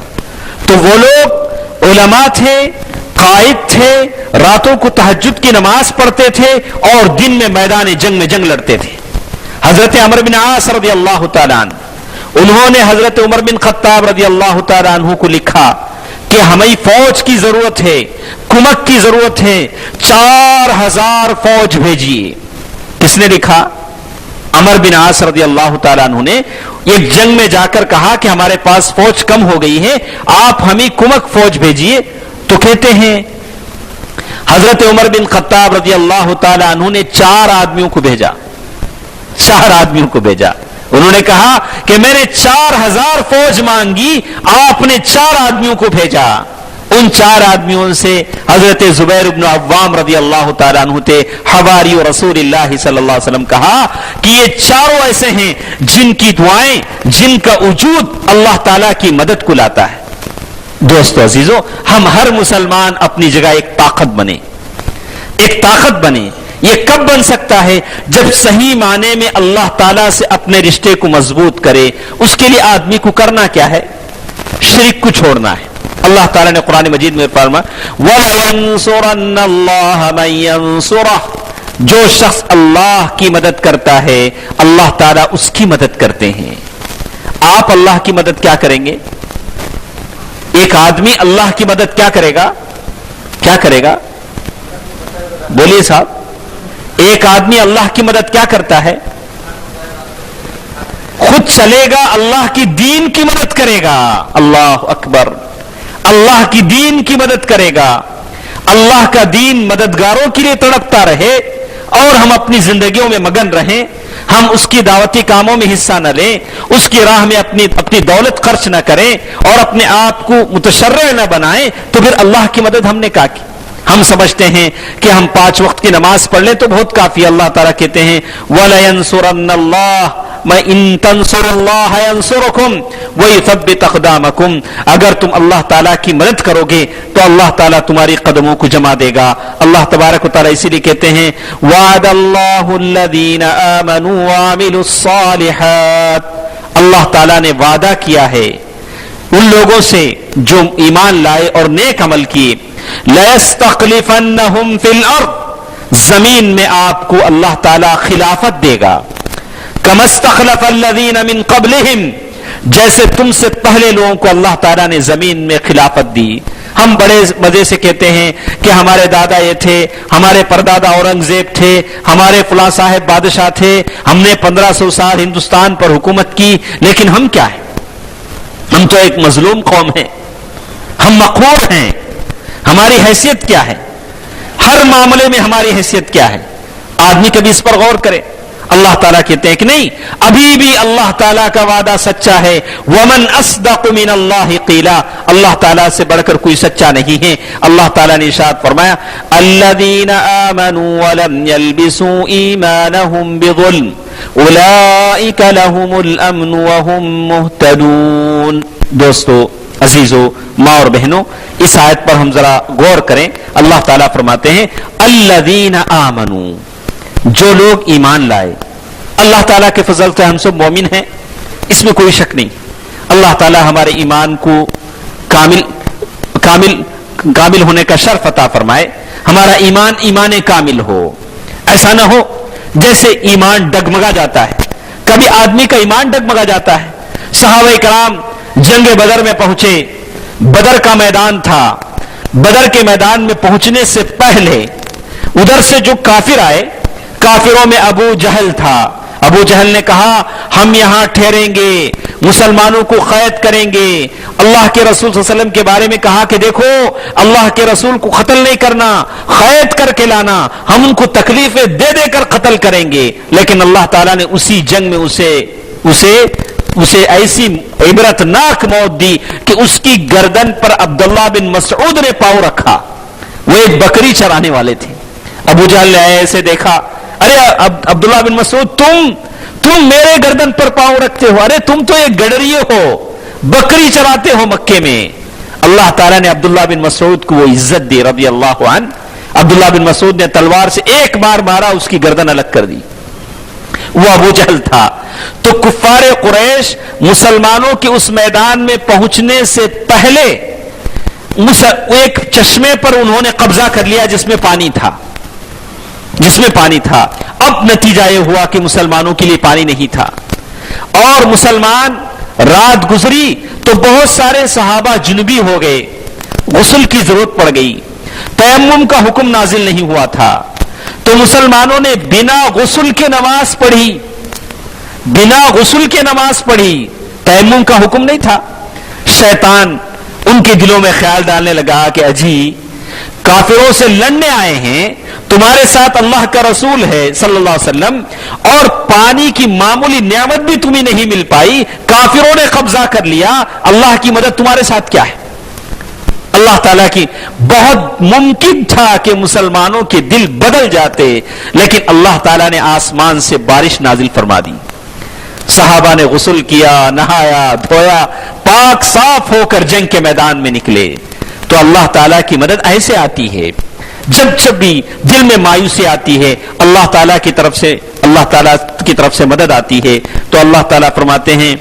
تو وہ لوگ علماء تھے، قائد تھے، راتوں کو تہجد کی نماز پڑھتے تھے اور دن میں میدان جنگ میں جنگ لڑتے تھے۔ حضرت عمر بن عاص رضی اللہ تعالیٰ عنہ، انہوں نے حضرت عمر بن خطاب رضی اللہ تعالیٰ عنہ کو لکھا کہ ہمیں فوج کی ضرورت ہے، کمک کی ضرورت ہے، 4000 فوج بھیجیے۔ کس نے لکھا؟ عمر بن عاص رضی اللہ تعالیٰ عنہ نے ایک جنگ میں جا کر کہا کہ ہمارے پاس فوج کم ہو گئی ہے، آپ ہمیں کمک فوج بھیجیے۔ تو کہتے ہیں حضرت عمر بن خطاب رضی اللہ تعالیٰ عنہ نے 4 آدمیوں کو بھیجا، 4 آدمیوں کو بھیجا۔ انہوں نے کہا کہ میں نے 4000 فوج مانگی، آپ نے 4 آدمیوں کو بھیجا۔ ان 4 آدمیوں سے حضرت زبیر بن عوام رضی اللہ تعالیٰ عنہ تھے، حواری رسول اللہ صلی اللہ علیہ وسلم، کہا کہ یہ چاروں ایسے ہیں جن کی دعائیں، جن کا وجود اللہ تعالیٰ کی مدد کو لاتا ہے۔ دوستو عزیزو، ہم ہر مسلمان اپنی جگہ ایک طاقت بنے، ایک طاقت بنے۔ یہ کب بن سکتا ہے؟ جب صحیح معنی میں اللہ تعالیٰ سے اپنے رشتے کو مضبوط کرے۔ اس کے لیے آدمی کو کرنا کیا ہے؟ شرک کو چھوڑنا ہے۔ اللہ تعالیٰ نے قرآن مجید میں فرمایا وَلَيَنْصُرَنَّ اللَّهَ مَن يَنْصُرَهُ، جو شخص اللہ کی مدد کرتا ہے اللہ تعالیٰ اس کی مدد کرتے ہیں۔ آپ اللہ کی مدد کیا کریں گے؟ ایک آدمی اللہ کی مدد کیا کرے گا؟ کیا کرے گا؟ بولیے صاحب۔ ایک آدمی اللہ کی مدد کیا کرتا ہے؟ خود چلے گا، اللہ کی دین کی مدد کرے گا۔ اللہ اکبر، اللہ کی دین کی مدد کرے گا۔ اللہ کا دین مددگاروں کے لیے تڑپتا رہے اور ہم اپنی زندگیوں میں مگن رہیں، ہم اس کی دعوتی کاموں میں حصہ نہ لیں، اس کی راہ میں اپنی دولت خرچ نہ کریں اور اپنے آپ کو متشرع نہ بنائیں، تو پھر اللہ کی مدد ہم نے کہا کی؟ ہم سمجھتے ہیں کہ ہم 5 وقت کی نماز پڑھ لیں تو بہت کافی۔ اللہ تعالیٰ کہتے ہیں وَلَيَنْصُرَنَّ اللَّهَ وَإِن تَنْصُرُوا اللَّهَ يَنْصُرُكُمْ وَيُثَبِّتْ أَقْدَامَكُمْ، اگر تم اللہ تعالیٰ کی مدد کرو گے تو اللہ تعالیٰ تمہاری قدموں کو جما دے گا۔ اللہ تبارک و تعالیٰ اسی لیے کہتے ہیں وَعَدَ اللَّهُ الَّذِينَ آمَنُوا وَعَمِلُوا الصَّالِحَاتِ، اللہ تعالیٰ نے وعدہ کیا ہے ان لوگوں سے جو ایمان لائے اور نیک عمل کیے، لَيَسْتَخْلِفَنَّهُمْ فِي الْأَرْضِ، زمین میں آپ کو اللہ تعالیٰ خلافت دے گا، كَمَا اسْتَخْلَفَ الَّذِينَ مِن قَبْلِهِمْ، جیسے تم سے پہلے لوگوں کو اللہ تعالیٰ نے زمین میں خلافت دی۔ ہم بڑے مزے سے کہتے ہیں کہ ہمارے دادا یہ تھے، ہمارے پردادا اورنگزیب تھے، ہمارے فلاں صاحب بادشاہ تھے، ہم نے 1500 سال ہندوستان پر حکومت کی، لیکن ہم کیا ہیں؟ ہم تو ایک مظلوم قوم ہیں، ہم مقہور ہیں۔ ہماری حیثیت کیا ہے؟ ہر معاملے میں ہماری حیثیت کیا ہے؟ آدمی کبھی اس پر غور کرے۔ اللہ تعالیٰ کہتے ہیں کہ نہیں، ابھی بھی اللہ تعالیٰ کا وعدہ سچا ہے۔ وَمَنْ أَصْدَقُ مِنَ اللَّهِ قِيلًا، اللہ تعالیٰ سے بڑھ کر کوئی سچا نہیں ہے۔ اللہ تعالیٰ نے ارشاد فرمایا الَّذِينَ آمَنُوا وَلَمْ يَلْبِسُوا إِيمَانَهُمْ بِظُلْمٍ أُولَئِكَ لَهُمُ الْأَمْنُ وَهُمْ مُهْتَدُونَ۔ دوستو، عزیزو ماں اور بہنوں، اس آیت پر ہم ذرا غور کریں۔ اللہ تعالیٰ فرماتے ہیں الذین آمنوا، جو لوگ ایمان لائے۔ اللہ تعالیٰ کے فضل سے ہم سب مومن ہیں، اس میں کوئی شک نہیں۔ اللہ تعالیٰ ہمارے ایمان کو کامل ہونے کا شرف عطا فرمائے، ہمارا ایمان کامل ہو۔ ایسا نہ ہو جیسے ایمان ڈگمگا جاتا ہے، کبھی آدمی کا ایمان ڈگمگا جاتا ہے۔ صحابہ کرام جنگ بدر میں پہنچے، بدر کا میدان تھا، بدر کے میدان میں پہنچنے سے پہلے ادھر سے جو کافر آئے، کافروں میں ابو جہل تھا۔ ابو جہل نے کہا ہم یہاں ٹھہریں گے، مسلمانوں کو قید کریں گے۔ اللہ کے رسول صلی اللہ علیہ وسلم کے بارے میں کہا کہ دیکھو اللہ کے رسول کو قتل نہیں کرنا، قید کر کے لانا، ہم ان کو تکلیفیں دے دے کر قتل کریں گے۔ لیکن اللہ تعالیٰ نے اسی جنگ میں اسے ایسی عبرتناک موت دی کہ اس کی گردن پر عبداللہ بن مسعود نے پاؤں رکھا۔ وہ ایک بکری چرانے والے تھے۔ ابو جہل نے ایسے دیکھا، ارے عبداللہ بن مسعود تم میرے گردن پر پاؤں رکھتے ہو، ارے تم تو ایک گڈریے ہو، بکری چراتے ہو مکے میں۔ اللہ تعالیٰ نے عبداللہ بن مسعود کو وہ عزت دی رضی اللہ عنہ۔ عبداللہ بن مسعود نے تلوار سے ایک بار مارا، اس کی گردن الگ کر دی۔ وہ ابو جہل تھا۔ تو کفار قریش مسلمانوں کے اس میدان میں پہنچنے سے پہلے ایک چشمے پر انہوں نے قبضہ کر لیا جس میں پانی تھا۔ اب نتیجہ یہ ہوا کہ مسلمانوں کے لیے پانی نہیں تھا، اور مسلمان رات گزری تو بہت سارے صحابہ جنبی ہو گئے، غسل کی ضرورت پڑ گئی، تیمم کا حکم نازل نہیں ہوا تھا، تو مسلمانوں نے بنا غسل کے نماز پڑھی، تیمم کا حکم نہیں تھا۔ شیطان ان کے دلوں میں خیال ڈالنے لگا کہ اجی کافروں سے لڑنے آئے ہیں، تمہارے ساتھ اللہ کا رسول ہے صلی اللہ علیہ وسلم، اور پانی کی معمولی نعمت بھی تمہیں نہیں مل پائی، کافروں نے قبضہ کر لیا، اللہ کی مدد تمہارے ساتھ کیا ہے؟ اللہ تعالیٰ کی بہت ممکن تھا کہ مسلمانوں کے دل بدل جاتے، لیکن اللہ تعالیٰ نے آسمان سے بارش نازل فرما دی۔ صحابہ نے غسل کیا، نہایا، دھویا، پاک صاف ہو کر جنگ کے میدان میں نکلے۔ تو اللہ تعالیٰ کی مدد ایسے آتی ہے، جب بھی دل میں مایوسی آتی ہے، اللہ تعالیٰ کی طرف سے مدد آتی ہے۔ تو اللہ تعالیٰ فرماتے ہیں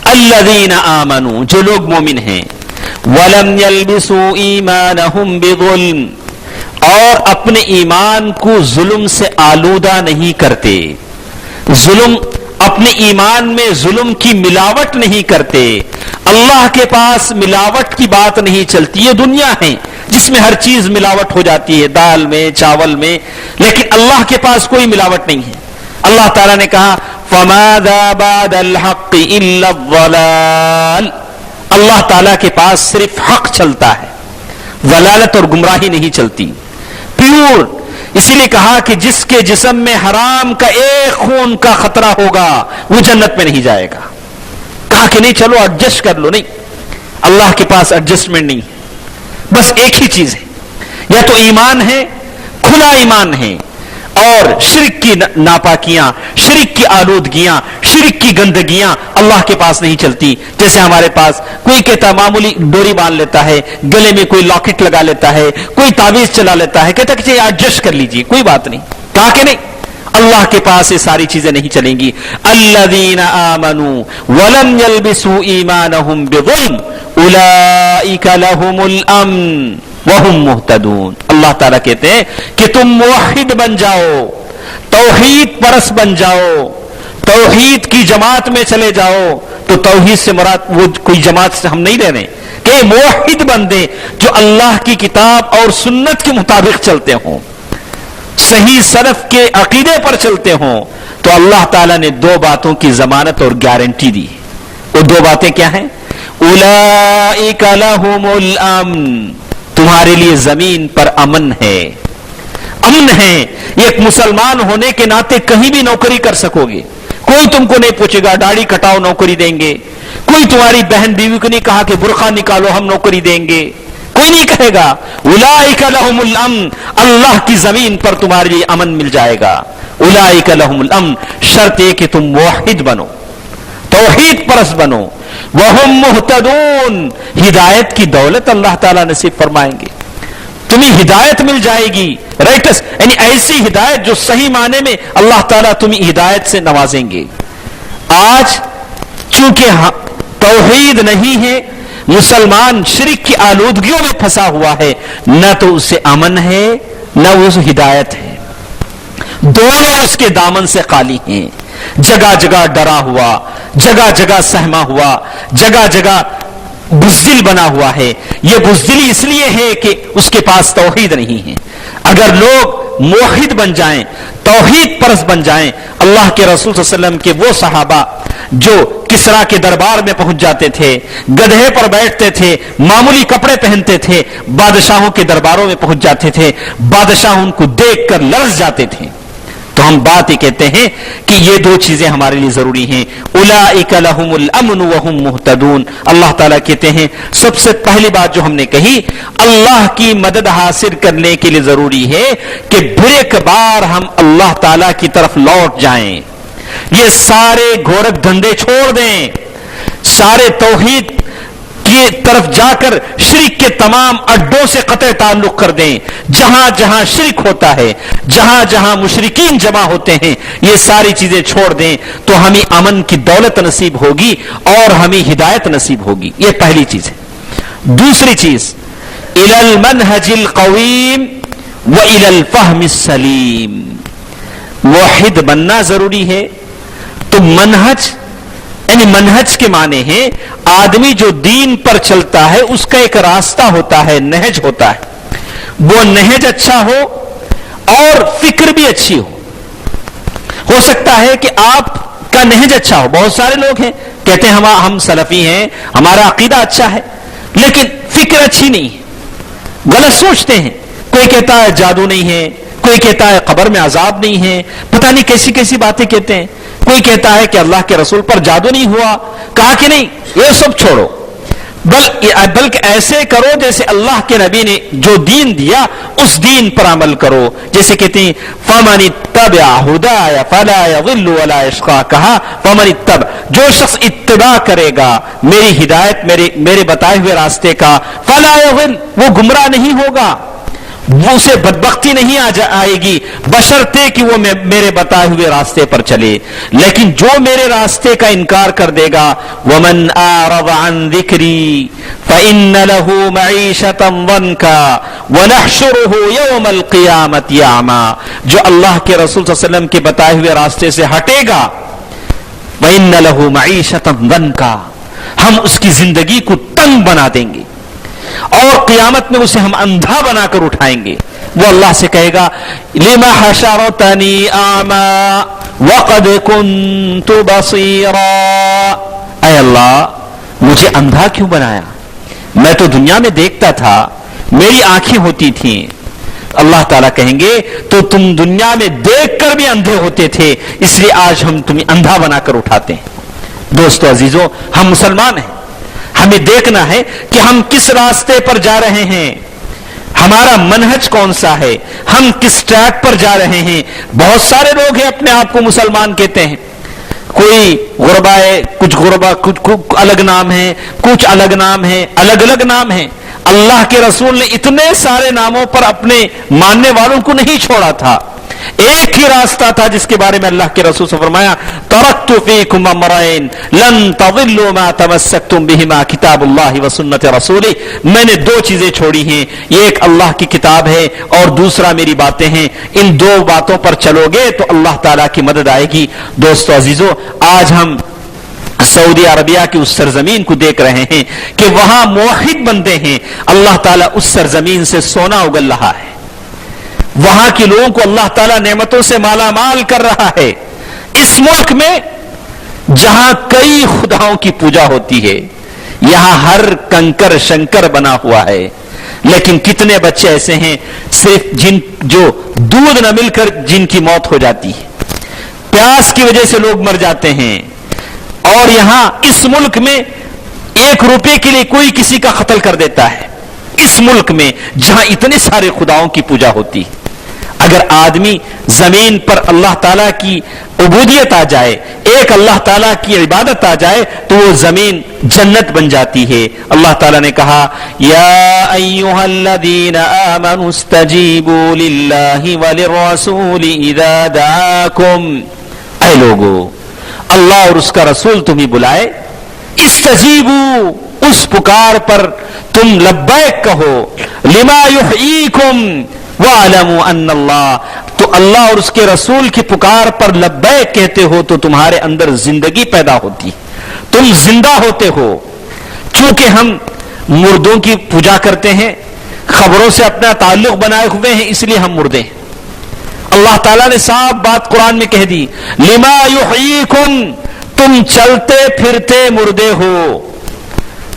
الذین آمنوا، جو لوگ مومن ہیں، وَلَمْ يَلْبِسُوا إِيمَانَهُمْ بِظُلْمٍ، اور اپنے ایمان کو ظلم سے آلودہ نہیں کرتے، اپنے ایمان میں ظلم کی ملاوٹ نہیں کرتے۔ اللہ کے پاس ملاوٹ کی بات نہیں چلتی، یہ دنیا ہے جس میں ہر چیز ملاوٹ ہو جاتی ہے، دال میں، چاول میں، لیکن اللہ کے پاس کوئی ملاوٹ نہیں ہے۔ اللہ تعالیٰ نے کہا فَمَاذَا بَعْدَ الْحَقِّ إِلَّا الضَّلَالُ، اللہ تعالیٰ کے پاس صرف حق چلتا ہے، ضلالت اور گمراہی نہیں چلتی، پیور۔ اسی لیے کہا کہ جس کے جسم میں حرام کا ایک خون کا خطرہ ہوگا وہ جنت میں نہیں جائے گا۔ کہا کہ نہیں چلو ایڈجسٹ کر لو، نہیں، اللہ کے پاس ایڈجسٹمنٹ نہیں ہے، بس ایک ہی چیز ہے، یا تو ایمان ہے، کھلا ایمان ہے، اور شرک کی ناپاکیاں، شرک کی آلودگیاں، شرک کی گندگیاں اللہ کے پاس نہیں چلتی۔ جیسے ہمارے پاس کوئی کہتا معمولی ڈوری باندھ لیتا ہے، گلے میں کوئی لاکٹ لگا لیتا ہے، کوئی تعویذ چلا لیتا ہے، کہتا کہ ایڈجسٹ کر لیجئے، کوئی بات نہیں۔ کہا کہ نہیں، اللہ کے پاس یہ ساری چیزیں نہیں چلیں گی۔ الذین آمنوا ولم یلبسوا ایمانہم بظلم اولئک لہم الامن وہم مہتدون۔ اللہ تعالیٰ کہتے ہیں کہ تم موحد بن جاؤ، توحید پرست بن جاؤ، توحید کی جماعت میں چلے جاؤ۔ تو توحید سے مراد وہ کوئی جماعت سے ہم نہیں لے رہے کہ موحد بندے جو اللہ کی کتاب اور سنت کے مطابق چلتے ہوں، صحیح سلف کے عقیدے پر چلتے ہوں۔ تو اللہ تعالیٰ نے دو باتوں کی ضمانت اور گارنٹی دی۔ وہ دو باتیں کیا ہیں؟ اولئک لہم الامن، تمہارے لیے زمین پر امن ہے، امن ہے۔ ایک مسلمان ہونے کے ناطے کہیں بھی نوکری کر سکو گے، کوئی تم کو نہیں پوچھے گا داڑھی کٹاؤ نوکری دیں گے، کوئی تمہاری بہن بیوی کو نہیں کہا کہ برقع نکالو ہم نوکری دیں گے، کوئی نہیں کہے گا۔ اولئک لہم الامن، اللہ کی زمین پر تمہارے لیے امن مل جائے گا۔ اولئک لہم الامن، شرط یہ کہ تم موحد بنو، توحید پرست بنو، وہم مہتدون، ہدایت کی دولت اللہ تعالیٰ نصیب فرمائیں گے، تمہیں ہدایت مل جائے گی، رائٹس یعنی ایسی ہدایت جو صحیح معنی میں اللہ تعالیٰ تمہیں ہدایت سے نوازیں گے۔ آج چونکہ توحید نہیں ہے، مسلمان شرک کی آلودگیوں میں پھنسا ہوا ہے، نہ تو اسے امن ہے نہ اس ہدایت ہے، دونوں اس کے دامن سے خالی ہیں، جگہ جگہ ڈرا ہوا، جگہ جگہ سہما ہوا، جگہ جگہ بزدل بنا ہوا ہے۔ یہ بزدلی اس لیے ہے کہ اس کے پاس توحید نہیں ہے۔ اگر لوگ موحد بن جائیں، توحید پرست بن جائیں، اللہ کے رسول صلی اللہ علیہ وسلم کے وہ صحابہ جو کسرا کے دربار میں پہنچ جاتے تھے، گدھے پر بیٹھتے تھے، معمولی کپڑے پہنتے تھے، بادشاہوں کے درباروں میں پہنچ جاتے تھے، بادشاہ ان کو دیکھ کر لرز جاتے تھے، تو ہم بات ہی کہتے ہیں کہ یہ دو چیزیں ہمارے لیے ضروری ہیں۔ اولئک لہم الامن وہم مہتدون، اللہ تعالیٰ کہتے ہیں سب سے پہلی بات جو ہم نے کہی، اللہ کی مدد حاصل کرنے کے لیے ضروری ہے کہ ایک بار ہم اللہ تعالیٰ کی طرف لوٹ جائیں، یہ سارے گورکھ دھندے چھوڑ دیں، سارے توحید کی طرف جا کر شرک کے تمام اڈوں سے قطع تعلق کر دیں، جہاں جہاں شرک ہوتا ہے، جہاں جہاں مشرکین جمع ہوتے ہیں، یہ ساری چیزیں چھوڑ دیں تو ہمیں امن کی دولت نصیب ہوگی اور ہمیں ہدایت نصیب ہوگی۔ یہ پہلی چیز ہے۔ دوسری چیز، الی المنہج القویم والی الفہم السلیم، موحد بننا ضروری ہے۔ تو منہج یعنی منہج کے معنی ہے آدمی جو دین پر چلتا ہے اس کا ایک راستہ ہوتا ہے، نہج ہوتا ہے، وہ نہج اچھا ہو اور فکر بھی اچھی ہو سکتا ہے کہ آپ کا نہج اچھا ہو، بہت سارے لوگ ہیں کہتے ہیں ہم سلفی ہیں، ہمارا عقیدہ اچھا ہے، لیکن فکر اچھی نہیں ہے، غلط سوچتے ہیں، کوئی کہتا ہے جادو نہیں ہے، کوئی کہتا ہے قبر میں عذاب نہیں ہے، پتہ نہیں کیسی کیسی باتیں کہتے ہیں، کوئی کہتا ہے کہ اللہ کے رسول پر جادو نہیں ہوا، کہا کہ نہیں، یہ سب چھوڑو، بلکہ ایسے کرو جیسے اللہ کے نبی نے جو دین دیا اس دین پر عمل کرو، جیسے کہتے ہیں فَمَنِ اتَّبِعَ هُدَايَ فَلَا يَضِلُّ وَلَا يَشْقَىٰ، کہا فَمَنِ اتَّبَعَ، جو شخص اتباع کرے گا میری ہدایت میرے بتائے ہوئے راستے کا، فَلَا يَضِلُّ، وہ گمراہ نہیں ہوگا، وہ اسے بدبختی نہیں آئے گی بشرطے کہ وہ میرے بتائے ہوئے راستے پر چلے۔ لیکن جو میرے راستے کا انکار کر دے گا، وَمَنْ أَعْرَضَ عَنْ ذِكْرِي فَإِنَّ لَهُ مَعِيشَةً ضَنْكًا وَنَحْشُرُهُ يَوْمَ الْقِيَامَةِ أَعْمَىٰ، جو اللہ کے رسول صلی اللہ علیہ وسلم کے بتائے ہوئے راستے سے ہٹے گا، وَإِنَّ لَهُ مَعِيشَةً ضَنْكًا، ہم اس کی زندگی کو تنگ بنا دیں گے اور قیامت میں اسے ہم اندھا بنا کر اٹھائیں گے۔ وہ اللہ سے کہے گا لِمَ حَشَرْتَنِي أَعْمَىٰ وَقَدْ كُنْتُ بَصِيرًا، اے اللہ مجھے اندھا کیوں بنایا، میں تو دنیا میں دیکھتا تھا، میری آنکھیں ہوتی تھیں۔ اللہ تعالیٰ کہیں گے تو تم دنیا میں دیکھ کر بھی اندھے ہوتے تھے، اس لیے آج ہم تمہیں اندھا بنا کر اٹھاتے ہیں۔ دوستو عزیزو، ہم مسلمان ہیں، ہمیں دیکھنا ہے کہ ہم کس راستے پر جا رہے ہیں، ہمارا منہج کون سا ہے، ہم کس ٹریک پر جا رہے ہیں۔ بہت سارے لوگ ہیں اپنے آپ کو مسلمان کہتے ہیں، کوئی غربا ہے، کچھ غربا، کچھ الگ نام ہے، کچھ الگ نام ہے، الگ الگ نام ہے۔ اللہ کے رسول نے اتنے سارے ناموں پر اپنے ماننے والوں کو نہیں چھوڑا تھا، ایک ہی راستہ تھا جس کے بارے میں اللہ کے رسول سے فرمایا ترکت فیکم امرین لن تضلوا ما تمسکتم بہما کتاب اللہ و سنت رسولہ، میں نے دو چیزیں چھوڑی ہیں، ایک اللہ کی کتاب ہے اور دوسرا میری باتیں ہیں، ان دو باتوں پر چلو گے تو اللہ تعالیٰ کی مدد آئے گی۔ دوستو عزیزو، آج ہم سعودی عربیہ کی اس سرزمین کو دیکھ رہے ہیں کہ وہاں موحد بندے ہیں، اللہ تعالیٰ اس سرزمین سے سونا اگل رہا ہے، وہاں کے لوگوں کو اللہ تعالیٰ نعمتوں سے مالا مال کر رہا ہے۔ اس ملک میں جہاں کئی خداؤں کی پوجا ہوتی ہے، یہاں ہر کنکر شنکر بنا ہوا ہے، لیکن کتنے بچے ایسے ہیں صرف جو دودھ نہ مل کر جن کی موت ہو جاتی ہے، پیاس کی وجہ سے لوگ مر جاتے ہیں، اور یہاں اس ملک میں 1 روپے کے لیے کوئی کسی کا قتل کر دیتا ہے، اس ملک میں جہاں اتنے سارے خداؤں کی پوجا ہوتی ہے۔ اگر آدمی زمین پر اللہ تعالیٰ کی عبودیت آ جائے، ایک اللہ تعالیٰ کی عبادت آ جائے، تو وہ زمین جنت بن جاتی ہے۔ اللہ تعالیٰ نے کہا یا ایھا الذین آمنوا استجیبوا للہ وللرسول اذا دعاکم، اے لوگو اللہ اور اس کا رسول تمہیں بلائے، استجیبوا اس پکار پر تم لبیک کہو، لما یحییکم وَاعْلَمُوا أَنَّ اللَّهَ، تو اللہ اور اس کے رسول کی پکار پر لبیک کہتے ہو تو تمہارے اندر زندگی پیدا ہوتی، تم زندہ ہوتے ہو۔ چونکہ ہم مردوں کی پوجا کرتے ہیں، خبروں سے اپنا تعلق بنائے ہوئے ہیں، اس لیے ہم مردے ہیں۔ اللہ تعالیٰ نے صاف بات قرآن میں کہہ دی، لما یحییکم، تم چلتے پھرتے مردے ہو،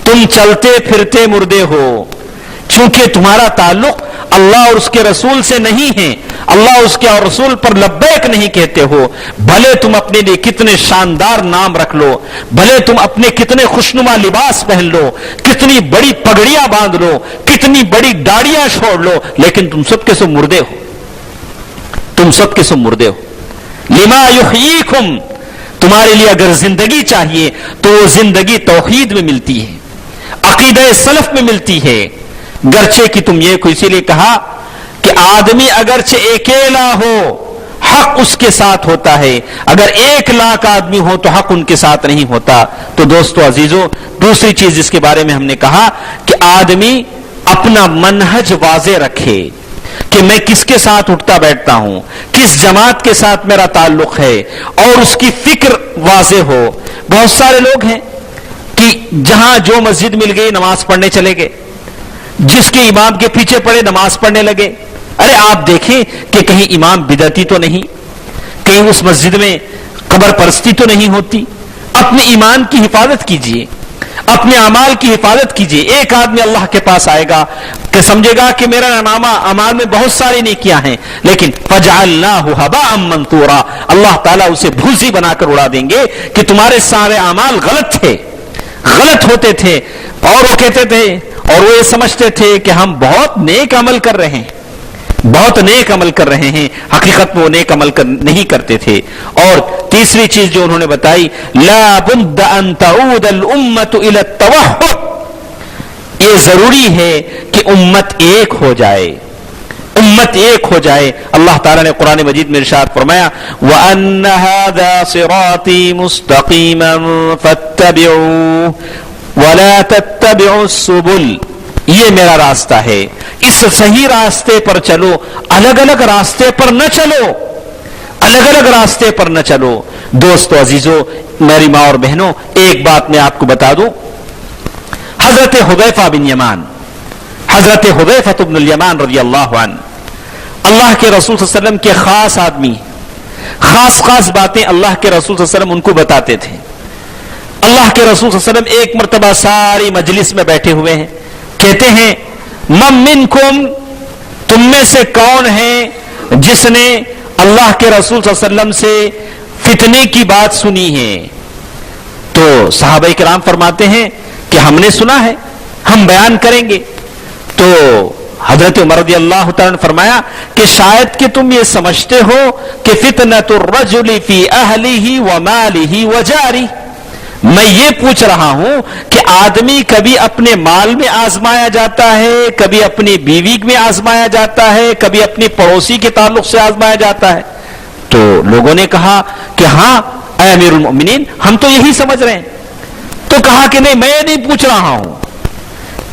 تم چلتے پھرتے مردے ہو، چونکہ تمہارا تعلق اللہ اور اس کے رسول سے نہیں ہے، اللہ اس کے اور رسول پر لبیک نہیں کہتے ہو، بھلے تم اپنے لیے کتنے شاندار نام رکھ لو، بھلے تم اپنے کتنے خوشنما لباس پہن لو، کتنی بڑی پگڑیاں باندھ لو، کتنی بڑی داڑیاں چھوڑ لو، لیکن تم سب کے سب مردے ہو، تم سب کے سب مردے ہو۔ لما یحییکم، تمہارے لیے اگر زندگی چاہیے تو وہ زندگی توحید میں ملتی ہے، عقیدہ سلف میں ملتی ہے۔ گرچہ کہ تم یہ کو اسی لیے کہا کہ آدمی اگرچہ اکیلا ہو حق اس کے ساتھ ہوتا ہے، اگر 1,00,000 آدمی ہو تو حق ان کے ساتھ نہیں ہوتا۔ تو دوستو عزیزو، دوسری چیز جس کے بارے میں ہم نے کہا کہ آدمی اپنا منہج واضح رکھے کہ میں کس کے ساتھ اٹھتا بیٹھتا ہوں، کس جماعت کے ساتھ میرا تعلق ہے، اور اس کی فکر واضح ہو۔ بہت سارے لوگ ہیں کہ جہاں جو مسجد مل گئی نماز پڑھنے چلے گئے، جس کے امام کے پیچھے پڑے نماز پڑھنے لگے۔ ارے آپ دیکھیں کہ کہیں امام بدعتی تو نہیں، کہیں اس مسجد میں قبر پرستی تو نہیں ہوتی۔ اپنے ایمان کی حفاظت کیجئے، اپنے اعمال کی حفاظت کیجئے۔ ایک آدمی اللہ کے پاس آئے گا کہ سمجھے گا کہ میرا نامہ اعمال میں بہت ساری نیکیاں ہیں، لیکن فَجَعَلْنَاهُ هَبَاءً مَنْثُورًا، اللہ تعالیٰ اسے بھوسی بنا کر اڑا دیں گے کہ تمہارے سارے اعمال غلط تھے، غلط ہوتے تھے، اور وہ کہتے تھے اور وہ یہ سمجھتے تھے کہ ہم بہت نیک عمل کر رہے ہیں، بہت نیک عمل کر رہے ہیں، حقیقت میں وہ نیک عمل نہیں کرتے تھے۔ اور تیسری چیز جو انہوں نے بتائی، لا بد ان تعود الامت الى التوحد، یہ ضروری ہے کہ امت ایک ہو جائے، امت ایک ہو جائے۔ اللہ تعالیٰ نے قرآن مجید میں ارشاد فرمایا وَأَنَّ هَذَا صِرَاطِي مُسْتَقِيمًا فَاتَّبِعُوهُ وَلَا تَتَّبِعُوا السُّبُلَ، یہ میرا راستہ ہے، اس صحیح راستے پر چلو، الگ الگ راستے پر نہ چلو، الگ الگ راستے پر نہ چلو۔ دوستو عزیزو، میری ماں اور بہنوں، ایک بات میں آپ کو بتا دوں، حضرت حذیفہ بن یمان، حضرت حذیفہ بن الیمان رضی اللہ عنہ، اللہ کے رسول صلی اللہ علیہ وسلم کے خاص آدمی، خاص خاص باتیں اللہ کے رسول صلی اللہ علیہ وسلم ان کو بتاتے تھے۔ اللہ کے رسول صلی اللہ علیہ وسلم ایک مرتبہ ساری مجلس میں بیٹھے ہوئے ہیں، کہتے ہیں من منکم، تم میں سے کون ہے جس نے اللہ کے رسول صلی اللہ علیہ وسلم سے فتنے کی بات سنی ہے؟ تو صحابہ کرام فرماتے ہیں کہ ہم نے سنا ہے، ہم بیان کریں گے۔ تو حضرت عمر رضی اللہ تعالیٰ نے فرمایا کہ شاید کہ تم یہ سمجھتے ہو کہ فتنۃ الرجل فی اہلہ ومالہ وجارہ، میں یہ پوچھ رہا ہوں کہ آدمی کبھی اپنے مال میں آزمایا جاتا ہے، کبھی اپنی بیوی میں آزمایا جاتا ہے، کبھی اپنی پڑوسی کے تعلق سے آزمایا جاتا ہے۔ تو لوگوں نے کہا کہ ہاں اے امیر المؤمنین، ہم تو یہی سمجھ رہے ہیں۔ تو کہا کہ نہیں، میں نہیں پوچھ رہا ہوں،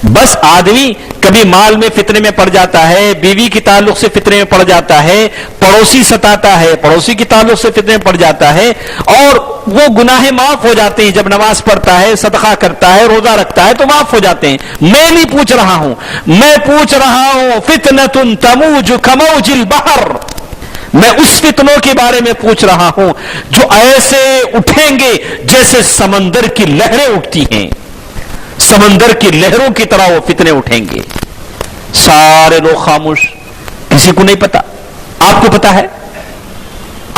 بس آدمی کبھی مال میں فتنے میں پڑ جاتا ہے، بیوی کے تعلق سے فتنے میں پڑ جاتا ہے، پڑوسی ستاتا ہے، پڑوسی کے تعلق سے فتنے میں پڑ جاتا ہے، اور وہ گناہ معاف ہو جاتے ہیں جب نماز پڑھتا ہے، صدقہ کرتا ہے، روزہ رکھتا ہے تو معاف ہو جاتے ہیں۔ میں نہیں پوچھ رہا ہوں، میں پوچھ رہا ہوں فتنۃ تموج کموج البحر، میں اس فتنوں کے بارے میں پوچھ رہا ہوں جو ایسے اٹھیں گے جیسے سمندر کی لہریں اٹھتی ہیں، سمندر کی لہروں کی طرح وہ فتنے اٹھیں گے۔ سارے لوگ خاموش، کسی کو نہیں پتا۔ آپ کو پتا ہے؟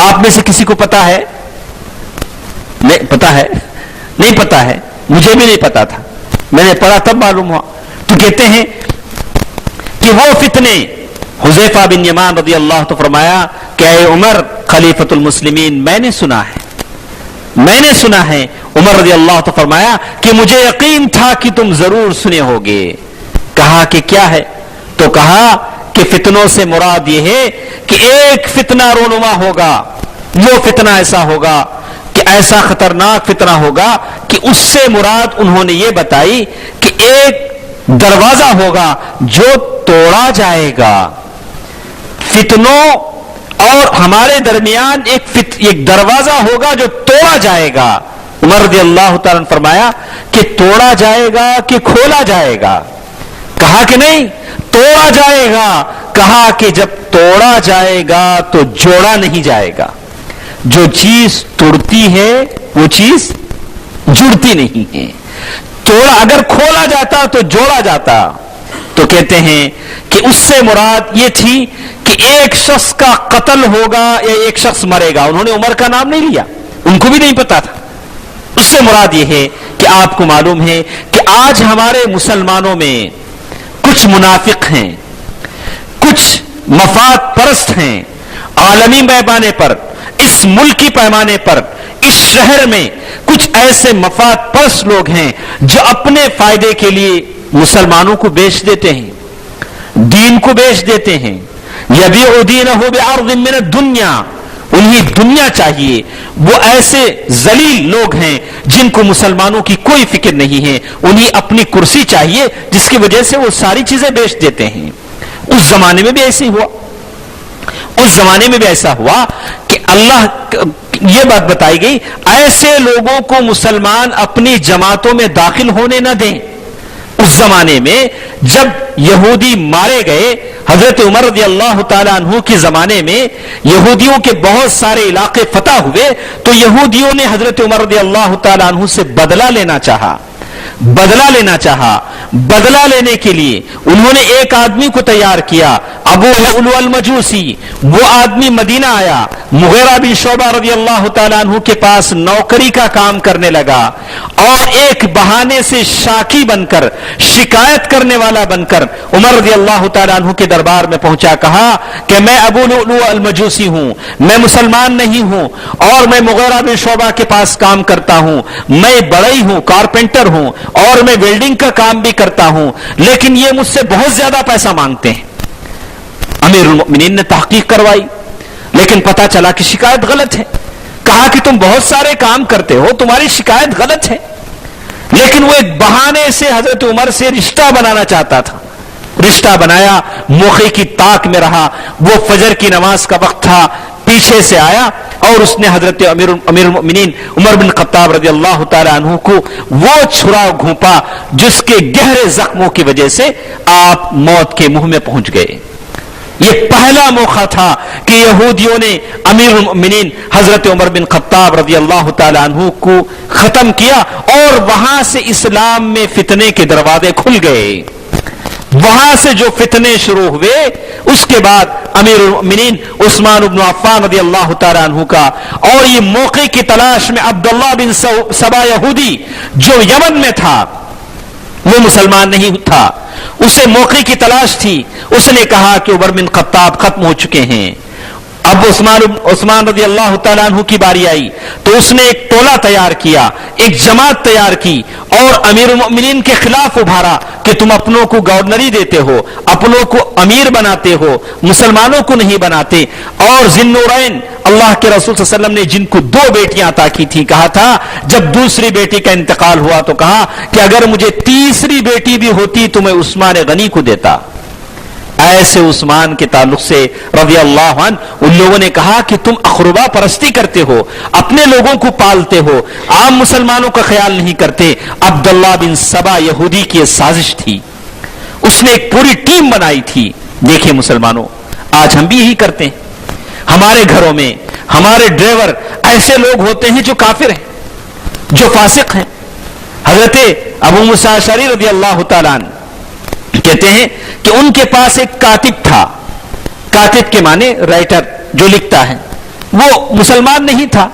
آپ میں سے کسی کو پتا ہے؟ نہیں پتا ہے، نہیں پتا ہے، مجھے بھی نہیں پتا تھا، میں نے پڑھا تب معلوم ہوا۔ تو کہتے ہیں کہ وہ فتنے حذیفہ بن یمان رضی اللہ عنہ فرمایا کہ اے عمر خلیفۃ المسلمین، میں نے سنا ہے عمر رضی اللہ عنہ فرمایا کہ مجھے یقین تھا کہ تم ضرور سنے ہوگے۔ کہا کہ کیا ہے؟ تو کہا کہ فتنوں سے مراد یہ ہے کہ ایک فتنہ رونما ہوگا، وہ فتنہ ایسا ہوگا کہ ایسا خطرناک فتنہ ہوگا کہ اس سے مراد انہوں نے یہ بتائی کہ ایک دروازہ ہوگا جو توڑا جائے گا۔ فتنوں اور ہمارے درمیان ایک دروازہ ہوگا جو توڑا جائے گا۔ عمر رضی اللہ تعالیٰ نے فرمایا کہ توڑا جائے گا کہ کھولا جائے گا؟ کہا کہ نہیں، توڑا جائے گا۔ کہا کہ جب توڑا جائے گا تو جوڑا نہیں جائے گا۔ جو چیز توڑتی ہے وہ چیز جڑتی نہیں ہے۔ توڑا اگر کھولا جاتا تو جوڑا جاتا۔ تو کہتے ہیں کہ اس سے مراد یہ تھی کہ ایک شخص کا قتل ہوگا یا ایک شخص مرے گا۔ انہوں نے عمر کا نام نہیں لیا، ان کو بھی نہیں پتا تھا۔ اس سے مراد یہ ہے کہ آپ کو معلوم ہے کہ آج ہمارے مسلمانوں میں کچھ منافق ہیں، کچھ مفاد پرست ہیں، عالمی پیمانے پر، اس ملکی پیمانے پر، اس شہر میں کچھ ایسے مفاد پرست لوگ ہیں جو اپنے فائدے کے لیے مسلمانوں کو بیچ دیتے ہیں، دین کو بیچ دیتے ہیں۔ یبیع دینہ بعرض من الدنیا، انہیں دنیا چاہیے۔ وہ ایسے ذلیل لوگ ہیں جن کو مسلمانوں کی کوئی فکر نہیں ہے، انہیں اپنی کرسی چاہیے جس کی وجہ سے وہ ساری چیزیں بیچ دیتے ہیں۔ اس زمانے میں بھی ایسے ہوا، اس زمانے میں بھی ایسا ہوا کہ اللہ یہ بات بتائی گئی ایسے لوگوں کو مسلمان اپنی جماعتوں میں داخل ہونے نہ دیں۔ اس زمانے میں جب یہودی مارے گئے، حضرت عمر رضی اللہ تعالیٰ عنہ کے زمانے میں یہودیوں کے بہت سارے علاقے فتح ہوئے، تو یہودیوں نے حضرت عمر رضی اللہ تعالیٰ عنہ سے بدلہ لینا چاہا۔ بدلہ لینے کے لیے انہوں نے ایک آدمی کو تیار کیا، ابو لؤلؤ المجوسی۔ وہ آدمی مدینہ آیا، مغیرہ بن شعبہ رضی اللہ تعالیٰ عنہ کے پاس نوکری کا کام کرنے لگا، اور ایک بہانے سے شاکی بن کر، شکایت کرنے والا بن کر عمر رضی اللہ تعالیٰ عنہ کے دربار میں پہنچا۔ کہا کہ میں ابو لؤلؤ المجوسی ہوں، میں مسلمان نہیں ہوں، اور میں مغیرہ بن شعبہ کے پاس کام کرتا ہوں، میں بڑئی ہوں، کارپینٹر ہوں، اور میں ویلڈنگ کا کام بھی کرتا ہوں، لیکن یہ مجھ سے بہت زیادہ پیسہ مانگتے ہیں۔ امیر المؤمنین نے تحقیق کروائی، لیکن پتا چلا کہ شکایت غلط ہے۔ کہا کہ تم بہت سارے کام کرتے ہو، تمہاری شکایت غلط ہے، لیکن وہ ایک بہانے سے حضرت عمر سے رشتہ بنانا چاہتا تھا۔ رشتہ بنایا، موقع کی طاق میں رہا، وہ فجر کی نماز کا وقت تھا، پیچھے سے آیا اور اس نے حضرت امیر المؤمنین عمر بن خطاب رضی اللہ تعالی عنہ کو وہ چھرا گھونپا جس کے گہرے زخموں کی وجہ سے آپ موت کے منہ میں پہنچ گئے۔ یہ پہلا موقع تھا کہ یہودیوں نے امیر المؤمنین حضرت عمر بن خطاب رضی اللہ تعالی عنہ کو ختم کیا، اور وہاں سے اسلام میں فتنے کے دروازے کھل گئے۔ وہاں سے جو فتنے شروع ہوئے، اس کے بعد امیر المؤمنین عثمان بن عفان رضی اللہ تعالی عنہ کا، اور یہ موقع کی تلاش میں عبداللہ بن سبا یہودی جو یمن میں تھا، وہ مسلمان نہیں تھا، اسے موقع کی تلاش تھی، اس نے کہا کہ عمر بن خطاب ختم ہو چکے ہیں۔ اب عثمان رضی اللہ تعالیٰ عنہ کی باری آئی تو اس نے ایک ٹولہ تیار کیا، ایک جماعت تیار کی، اور امیر المؤمنین کے خلاف ابھارا کہ تم اپنوں کو گورنری دیتے ہو، اپنوں کو امیر بناتے ہو، مسلمانوں کو نہیں بناتے۔ اور ذی النورین اللہ کے رسول صلی اللہ علیہ وسلم نے جن کو 2 بیٹیاں عطا کی تھی، کہا تھا جب دوسری بیٹی کا انتقال ہوا تو کہا کہ اگر مجھے تیسری بیٹی بھی ہوتی تو میں عثمان غنی کو دیتا۔ ایسے عثمان کے تعلق سے رضی اللہ عنہ ان لوگوں نے کہا کہ تم اقربا پرستی کرتے ہو، اپنے لوگوں کو پالتے ہو، عام مسلمانوں کا خیال نہیں کرتے۔ عبداللہ بن سبا یہودی کی یہ سازش تھی، اس نے ایک پوری ٹیم بنائی تھی۔ دیکھیں مسلمانوں، آج ہم بھی یہی کرتے ہیں۔ ہمارے گھروں میں ہمارے ڈرائیور ایسے لوگ ہوتے ہیں جو کافر ہیں، جو فاسق ہیں۔ حضرت ابو موسیٰ اشعری رضی اللہ تعالیٰ عنہ کہتے ہیں کہ ان کے پاس ایک کاتب تھا، کاتب کے معنی رائٹر، جو لکھتا ہے، وہ مسلمان نہیں تھا۔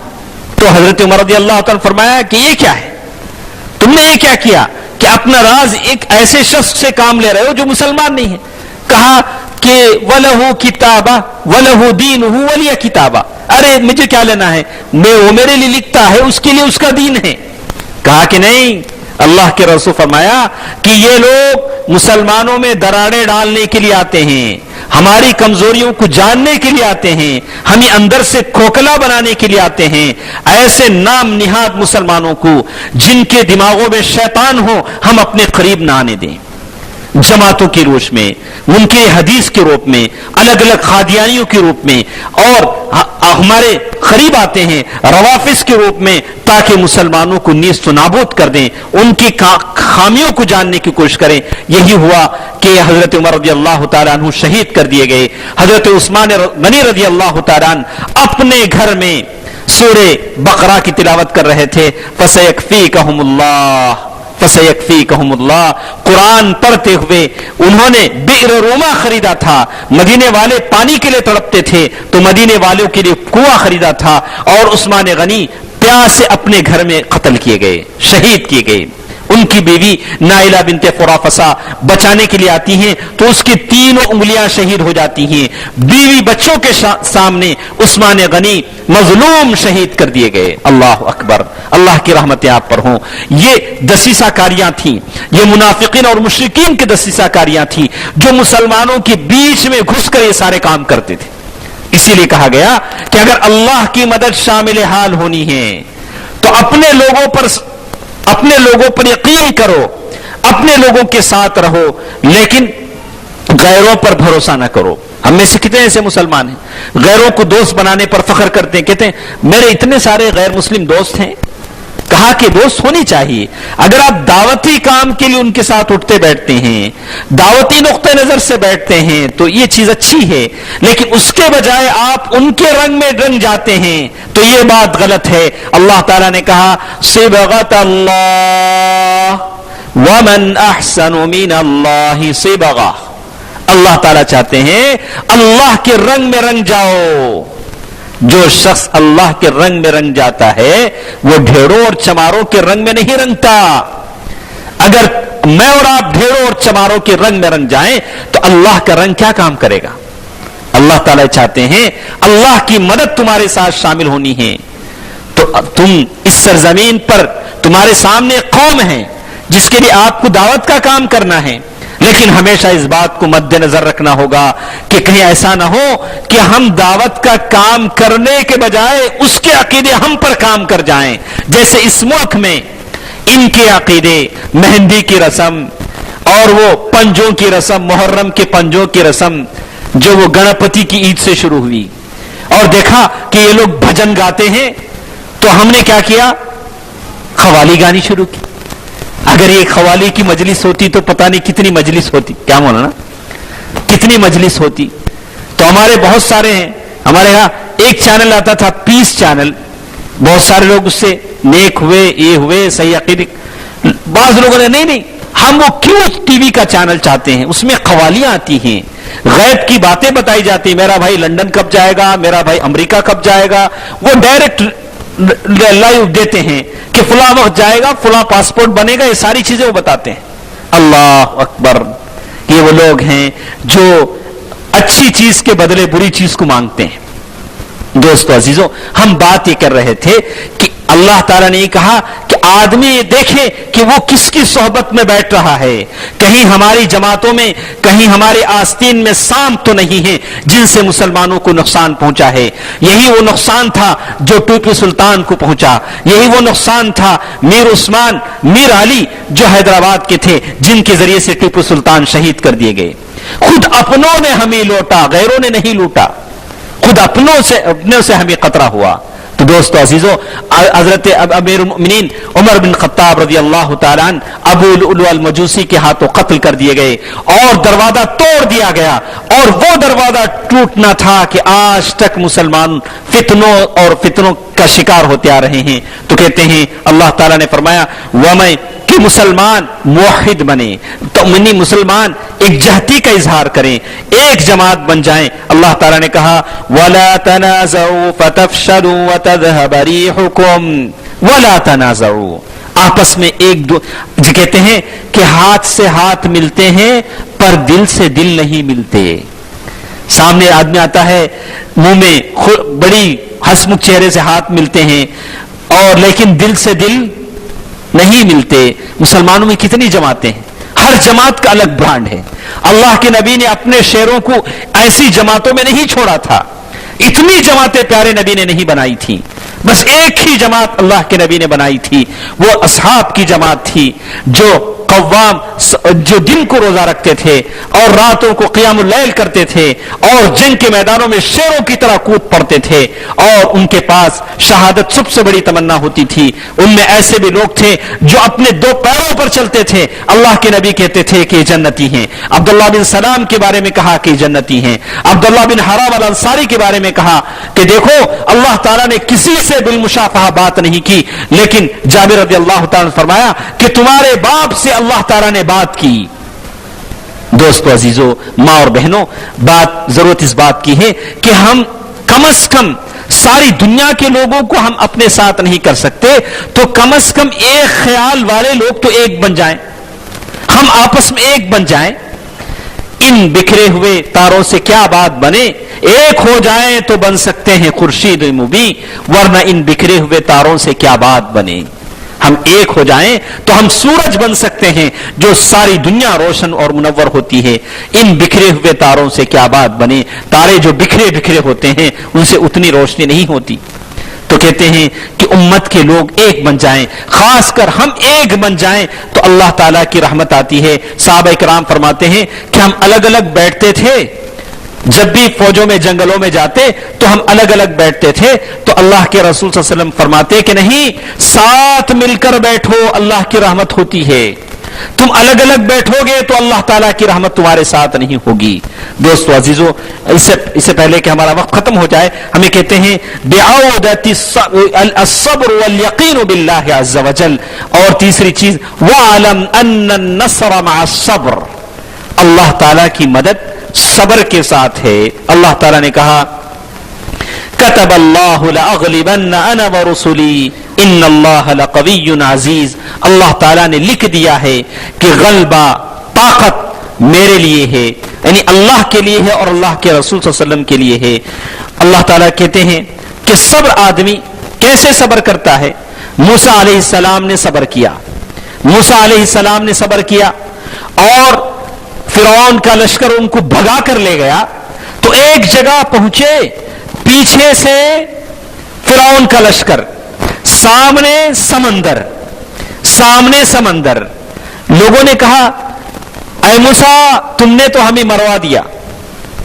تو حضرت عمر رضی اللہ تعالیٰ فرمایا کہ یہ کیا ہے، تم نے یہ کیا کیا کہ اپنا راز ایک ایسے شخص سے کام لے رہے ہو جو مسلمان نہیں ہے۔ کہا کہ وَلَهُ کتابہ وَلَهُ دِینُهُ وَلِیَ کتابہ، ارے مجھے کیا لینا ہے، وہ میرے لیے لکھتا ہے، اس کے لیے اس کا دین ہے. کہا کہ نہیں. اللہ کے رسول فرمایا کہ یہ لوگ مسلمانوں میں دراڑیں ڈالنے کے لیے آتے ہیں، ہماری کمزوریوں کو جاننے کے لیے آتے ہیں، ہمیں اندر سے کھوکھلا بنانے کے لیے آتے ہیں. ایسے نام نہاد مسلمانوں کو جن کے دماغوں میں شیطان ہو ہم اپنے قریب نہ آنے دیں. جماعتوں کے روش میں، منکر حدیث کے روپ میں، الگ الگ قادیانیوں کے روپ میں، اور ہمارے قریب آتے ہیں روافظ کے روپ میں، تاکہ مسلمانوں کو نیست و نابود کر دیں، ان کی خامیوں کو جاننے کی کوشش کریں. یہی ہوا کہ حضرت عمر رضی اللہ تعالیٰ عنہ شہید کر دیے گئے. حضرت عثمان غنی رضی اللہ تعالیٰ عنہ اپنے گھر میں سورہ بقرہ کی تلاوت کر رہے تھے. فَسَيَكْفِيكَهُمُ اللَّهُ فَسَيَكْفِيكَهُمُ اللَّهُ، قرآن پڑھتے ہوئے انہوں نے بئر روما خریدا تھا. مدینے والے پانی کے لیے تڑپتے تھے تو مدینے والوں کے لیے کنواں خریدا تھا، اور عثمان غنی پیاس سے اپنے گھر میں قتل کیے گئے، شہید کیے گئے. ان کی بیوی نائلہ بنت فرافسہ بچانے کے لیے آتی ہیں تو اس کی تینوں انگلیاں شہید ہو جاتی ہیں. بیوی بچوں کے سامنے عثمان غنی مظلوم شہید کر دیے گئے. اللہ اکبر، اللہ کی رحمتیں آپ پر ہوں. یہ دسیسہ کاریاں تھیں، یہ منافقین اور مشرکین کی دسیسہ کاریاں تھیں جو مسلمانوں کے بیچ میں گھس کر یہ سارے کام کرتے تھے. اسی لیے کہا گیا کہ اگر اللہ کی مدد شامل حال ہونی ہے تو اپنے لوگوں پر یقین کرو، اپنے لوگوں کے ساتھ رہو، لیکن غیروں پر بھروسہ نہ کرو. ہم میں سے کتنے ایسے مسلمان ہیں غیروں کو دوست بنانے پر فخر کرتے ہیں، کہتے ہیں میرے اتنے سارے غیر مسلم دوست ہیں. کہا کہ دوست ہونی چاہیے. اگر آپ دعوتی کام کے لیے ان کے ساتھ اٹھتے بیٹھتے ہیں، دعوتی نقطہ نظر سے بیٹھتے ہیں تو یہ چیز اچھی ہے، لیکن اس کے بجائے آپ ان کے رنگ میں رنگ جاتے ہیں تو یہ بات غلط ہے. اللہ تعالیٰ نے کہا صبغۃ اللہ ومن احسن من اللہ صبغہ. اللہ تعالیٰ چاہتے ہیں اللہ کے رنگ میں رنگ جاؤ. جو شخص اللہ کے رنگ میں رنگ جاتا ہے وہ ڈھیڑوں اور چماروں کے رنگ میں نہیں رنگتا. اگر میں اور آپ ڈھیڑوں اور چماروں کے رنگ میں رنگ جائیں تو اللہ کا رنگ کیا کام کرے گا؟ اللہ تعالیٰ چاہتے ہیں اللہ کی مدد تمہارے ساتھ شامل ہونی ہے. تو تم اس سرزمین پر تمہارے سامنے قوم ہے جس کے لیے آپ کو دعوت کا کام کرنا ہے، لیکن ہمیشہ اس بات کو مد نظر رکھنا ہوگا کہ کہیں ایسا نہ ہو کہ ہم دعوت کا کام کرنے کے بجائے اس کے عقیدے ہم پر کام کر جائیں. جیسے اس ملک میں ان کے عقیدے مہندی کی رسم اور وہ پنجوں کی رسم، محرم کے پنجوں کی رسم جو وہ گنپتی کی عید سے شروع ہوئی، اور دیکھا کہ یہ لوگ بھجن گاتے ہیں تو ہم نے کیا کیا؟ قوالی گانی شروع کی. اگر یہ قوالی کی مجلس ہوتی تو پتہ نہیں کتنی مجلس ہوتی. کیا مولانا کتنی مجلس ہوتی. تو ہمارے بہت سارے ہیں، ہمارے یہاں ایک چینل آتا تھا پیس چینل، بہت سارے لوگ اس سے نیک ہوئے، یہ ہوئے، صحیح عقیدے. بعض لوگوں نے نہیں ہم وہ کیوں ٹی وی کا چینل چاہتے ہیں، اس میں قوالیاں آتی ہیں، غیب کی باتیں بتائی جاتی. میرا بھائی لندن کب جائے گا، میرا بھائی امریکہ کب جائے گا، وہ ڈائریکٹ لائیو دیتے ہیں کہ فلاں وقت جائے گا، فلاں پاسپورٹ بنے گا، یہ ساری چیزیں وہ بتاتے ہیں. اللہ اکبر. یہ وہ لوگ ہیں جو اچھی چیز کے بدلے بری چیز کو مانگتے ہیں. دوستو عزیزو، ہم بات یہ کر رہے تھے کہ اللہ تعالیٰ نے یہ کہا کہ آدمی یہ دیکھے کہ وہ کس کی صحبت میں بیٹھ رہا ہے. کہیں ہماری جماعتوں میں، کہیں ہمارے آستین میں سانپ تو نہیں ہے جن سے مسلمانوں کو نقصان پہنچا ہے. یہی وہ نقصان تھا جو ٹیپو سلطان کو پہنچا. یہی وہ نقصان تھا میر عثمان، میر علی جو حیدرآباد کے تھے، جن کے ذریعے سے ٹیپو سلطان شہید کر دیے گئے. خود اپنوں نے ہمیں لوٹا، غیروں نے نہیں لوٹا. خود اپنوں سے ہمیں خطرہ ہوا. تو دوستو عزیزو، حضرت امیر المؤمنین عمر بن خطاب رضی اللہ تعالیٰ عنہ ابو لؤلؤ المجوسی کے ہاتھوں قتل کر دیے گئے اور دروازہ توڑ دیا گیا. اور وہ دروازہ ٹوٹنا تھا کہ آج تک مسلمان فتنوں کا شکار ہوتے آ رہے ہیں. تو کہتے ہیں اللہ تعالیٰ نے فرمایا وَمَن کہ مسلمان موحد بنے، تو منی مسلمان ایک جہتی کا اظہار کریں، ایک جماعت بن جائیں. اللہ تعالیٰ نے کہا وَلَا تَنَازَعُوا فَتَفْشَلُوا وَتَذْهَبَ رِيحُكُمْ وَلَا تَنَازَعُوا. آپس میں جو کہتے ہیں کہ ہاتھ سے ہاتھ ملتے ہیں پر دل سے دل نہیں ملتے. سامنے آدمی آتا ہے، منہ میں بڑی ہنسمکھ چہرے سے ہاتھ ملتے ہیں، اور لیکن دل سے دل نہیں ملتے۔ مسلمانوں میں کتنی جماعتیں ہیں، ہر جماعت کا الگ برانڈ ہے۔ اللہ کے نبی نے اپنے شیروں کو ایسی جماعتوں میں نہیں چھوڑا تھا، اتنی جماعتیں پیارے نبی نے نہیں بنائی تھی، بس ایک ہی جماعت اللہ کے نبی نے بنائی تھی، وہ اصحاب کی جماعت تھی، جو قوام، جو دن کو روزہ رکھتے تھے اور راتوں کو قیام اللیل کرتے تھے اور جنگ کے میدانوں میں شیروں کی طرح کود پڑتے تھے، اور ان کے پاس شہادت سب سے بڑی تمنا ہوتی تھی۔ ان میں ایسے بھی لوگ تھے جو اپنے دو پیروں پر چلتے تھے، اللہ کے نبی کہتے تھے کہ جنتی ہیں۔ عبداللہ بن سلام کے بارے میں کہا کہ جنتی ہیں، عبداللہ بن حرام الانصاری کے بارے میں کہا کہ دیکھو اللہ تعالیٰ نے کسی سے بالمشافہہ بات نہیں کی، لیکن جابر رضی اللہ تعالیٰ نے فرمایا کہ تمہارے باپ سے اللہ تعالیٰ نے بات کی۔ دوستو عزیزو، ماں اور بہنوں، ضرورت اس بات کی ہے کہ ہم کم از کم ساری دنیا کے لوگوں کو ہم اپنے ساتھ نہیں کر سکتے، تو کم از کم ایک خیال والے لوگ تو ایک بن جائیں، ہم آپس میں ایک بن جائیں۔ ان بکھرے ہوئے تاروں سے کیا بات بنے، ایک ہو جائیں تو بن سکتے ہیں خورشید مبیں، ورنہ ان بکھرے ہوئے تاروں سے کیا بات بنے۔ ہم ایک ہو جائیں تو ہم سورج بن سکتے ہیں جو ساری دنیا روشن اور منور ہوتی ہے۔ ان بکھرے ہوئے تاروں سے کیا بات بنے، تارے جو بکھرے بکھرے ہوتے ہیں ان سے اتنی روشنی نہیں ہوتی۔ تو کہتے ہیں کہ امت کے لوگ ایک بن جائیں، خاص کر ہم ایک بن جائیں تو اللہ تعالیٰ کی رحمت آتی ہے۔ صحابہ کرام فرماتے ہیں کہ ہم الگ الگ بیٹھتے تھے، جب بھی فوجوں میں جنگلوں میں جاتے تو ہم الگ الگ بیٹھتے تھے، تو اللہ کے رسول صلی اللہ علیہ وسلم فرماتے کہ نہیں، ساتھ مل کر بیٹھو، اللہ کی رحمت ہوتی ہے۔ تم الگ الگ بیٹھو گے تو اللہ تعالیٰ کی رحمت تمہارے ساتھ نہیں ہوگی۔ دوستو عزیزو، اس سے پہلے کہ ہمارا وقت ختم ہو جائے، ہمیں کہتے ہیں بعودت الصبر والیقین باللہ عز وجل، اور تیسری چیز وَعْلَمْ أَنَّ النَّصْرَ مَعَ الصَّبْرِ، اللہ تعالیٰ کی مدد صبر کے ساتھ ہے۔ اللہ تعالیٰ نے کہا كتب اللہ لأغلبن انا ورسلی ان اللہ لقوی عزیز، اللہ تعالیٰ نے لکھ دیا ہے کہ غلبہ، طاقت میرے لیے ہے، یعنی اللہ کے لیے ہے اور اللہ کے رسول صلی اللہ علیہ وسلم کے لیے ہے۔ اللہ تعالیٰ کہتے ہیں کہ صبر آدمی کیسے صبر کرتا ہے۔ موسیٰ علیہ السلام نے صبر کیا، موسیٰ علیہ السلام نے صبر کیا، اور فرعون کا لشکر ان کو بھگا کر لے گیا، تو ایک جگہ پہنچے، پیچھے سے فرعون کا لشکر، سامنے سمندر، سامنے سمندر۔ لوگوں نے کہا اے موسیٰ تم نے تو ہمیں مروا دیا،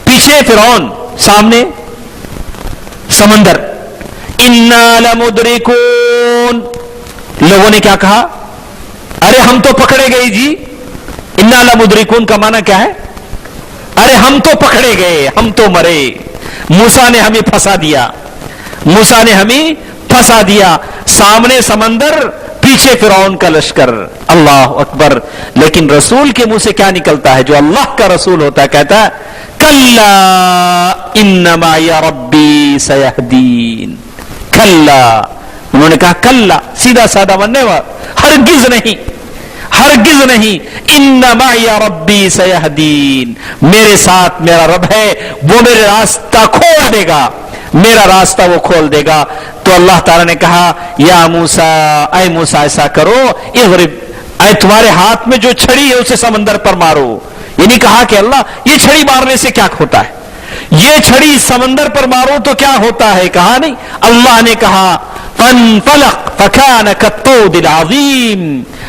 پیچھے فرعون، سامنے سمندر، انا لمدرکون۔ لوگوں نے کیا کہا، ارے ہم تو پکڑے گئے جی۔ انا لمدرکون کا معنی کیا ہے، ارے ہم تو پکڑے گئے، ہم تو مرے، موسیٰ نے ہمیں پھنسا دیا، موسیٰ نے ہمیں پھنسا دیا۔ سامنے سمندر، پیچھے فرعون کا لشکر، اللہ اکبر۔ لیکن رسول کے منہ سے کیا نکلتا ہے، جو اللہ کا رسول ہوتا ہے، کہتا ہے کلا ان معی ربی سیہدین۔ کلا، انہوں نے کہا کلا، سیدھا سادہ بننے والا، ہرگز نہیں، ہرگز نہیں، ان معی ربی سیہدین، میرے ساتھ میرا رب ہے، وہ میرے راستہ کھول دے گا، میرا راستہ وہ کھول دے گا۔ تو اللہ تعالیٰ نے کہا یا موسیٰ، اے موسیٰ ایسا کرو، اضرب، اے تمہارے ہاتھ میں جو چھڑی ہے اسے سمندر پر مارو۔ یہ نہیں کہا کہ اللہ یہ چھڑی مارنے سے کیا ہوتا ہے، یہ چھڑی سمندر پر مارو تو کیا ہوتا ہے، کہا نہیں، اللہ نے کہا فانفلق فکان کالطود العظیم،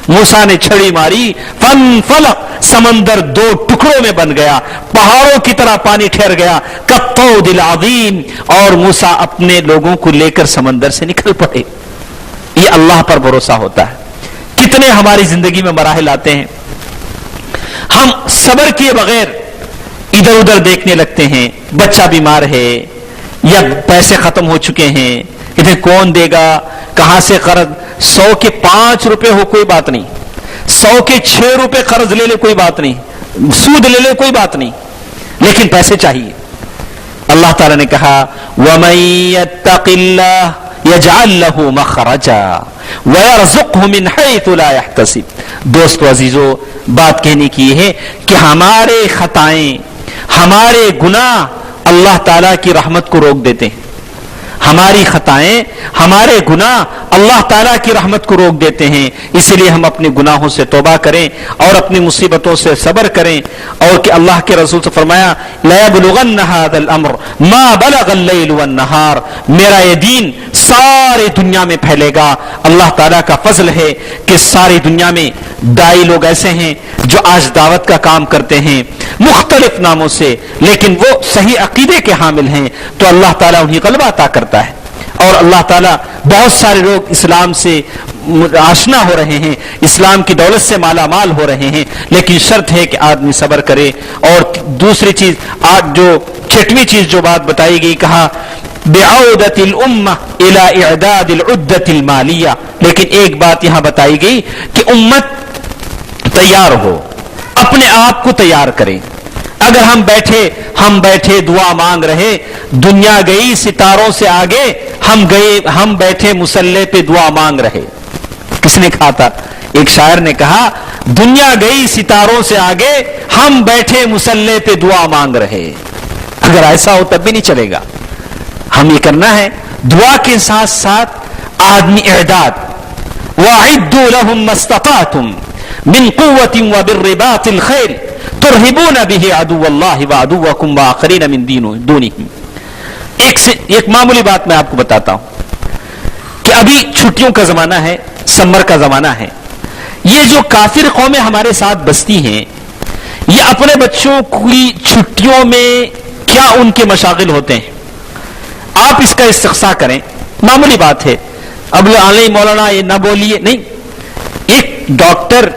موسیٰ نے چھڑی ماری، فانفلق، سمندر دو ٹکڑوں میں بن گیا، پہاڑوں کی طرح پانی ٹھہر گیا، کالطود العظیم، اور موسیٰ اپنے لوگوں کو لے کر سمندر سے نکل پڑے۔ یہ اللہ پر بھروسہ ہوتا ہے۔ کتنے ہماری زندگی میں مراحل آتے ہیں، ہم صبر کیے بغیر ادھر ادھر دیکھنے لگتے ہیں، بچہ بیمار ہے یا پیسے ختم ہو چکے ہیں، ادھر کون دے گا، کہاں سے قرض، 100 کے 5 روپے ہو کوئی بات نہیں، 100 کے 6 روپے قرض لے لے کوئی بات نہیں، سود لے لے کوئی بات نہیں، لیکن پیسے چاہیے۔ اللہ تعالیٰ نے کہا وَمَن يَتَّقِ اللَّهَ يَجْعَل لَّهُ مَخْرَجًا وَيَرْزُقْهُ مِنْ حَيْثُ لَا يَحْتَسِبُ۔ دوستو عزیزو، بات کہنے کی یہ ہے کہ ہمارے خطائیں، ہمارے گناہ اللہ تعالیٰ کی رحمت کو روک دیتے ہیں. ہماری خطائیں، ہمارے گناہ اللہ تعالیٰ کی رحمت کو روک دیتے ہیں. اس لیے ہم اپنے گناہوں سے توبہ کریں اور اپنی مصیبتوں سے صبر کریں. اور کہ اللہ کے رسول سے فرمایا لَيَبْلُغَنَّ هَذَا الْأَمْرُ مَا بَلَغَ اللَّيْلُ وَالنَّهَارُ، میرا یہ دین ساری دنیا میں پھیلے گا. اللہ تعالیٰ کا فضل ہے کہ ساری دنیا میں دائی لوگ ایسے ہیں جو آج دعوت کا کام کرتے ہیں مختلف ناموں سے، لیکن وہ صحیح عقیدے کے حامل ہیں، تو اللہ تعالیٰ انہیں غلبہ عطا کرتا ہے. اور اللہ تعالیٰ بہت سارے لوگ اسلام سے آشنا ہو رہے ہیں، اسلام کی دولت سے مالا مال ہو رہے ہیں، لیکن شرط ہے کہ آدمی صبر کرے. اور دوسری چیز، آج جو چھٹویں چیز جو بات بتائی گئی، کہا بعودت الامہ الی اعداد العدۃ المالیہ، لیکن ایک بات یہاں بتائی گئی کہ امت تیار ہو، اپنے آپ کو تیار کرے. اگر ہم بیٹھے دعا مانگ رہے، دنیا گئی ستاروں سے آگے، ہم بیٹھے مسلح پہ دعا مانگ رہے. کس نے کہا تھا؟ ایک شاعر نے کہا دنیا گئی ستاروں سے آگے، ہم بیٹھے مسلح پہ دعا مانگ رہے. اگر ایسا ہو تب بھی نہیں چلے گا. ہم یہ کرنا ہے دعا کے ساتھ ساتھ آدمی اعداد. وَأَعِدُّوا لَهُم مَّا اسْتَطَعْتُم مِّن قُوَّةٍ وَبِالرِّبَاطِ الْخَيْلِ تُرْهِبُونَ بِهِ عَدُوَّ اللَّهِ وَعَدُوَّكُمْ وَآخَرِينَ مِن دُونِهِمْ. ایک معمولی بات میں آپ کو بتاتا ہوں کہ ابھی چھٹیوں کا زمانہ ہے، سمر کا زمانہ ہے. یہ جو کافر قومیں ہمارے ساتھ بستی ہیں، یہ اپنے بچوں کی چھٹیوں میں کیا ان کے مشاغل ہوتے ہیں، آپ اس کا استقصاء کریں. معمولی بات ہے. اب علی مولانا یہ نہ بولیے، نہیں. ایک ڈاکٹر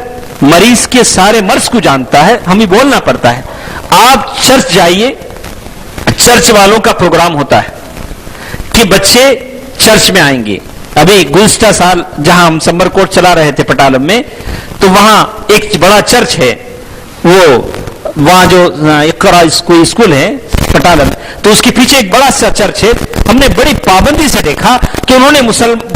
مریض کے سارے مرض کو جانتا ہے، ہمیں بولنا پڑتا ہے. آپ چرچ جائیے، چرچ والوں کا پروگرام ہوتا ہے کہ بچے چرچ میں آئیں گے. ابھی گزشتہ سال جہاں ہم سمر کوٹ چلا رہے تھے پٹالم میں، تو وہاں ایک بڑا چرچ ہے، وہاں جو اقرا اسکول ہے پٹالم، تو اس کے پیچھے ایک بڑا سا چرچ ہے. ہم نے بڑی پابندی سے دیکھا کہ انہوں نے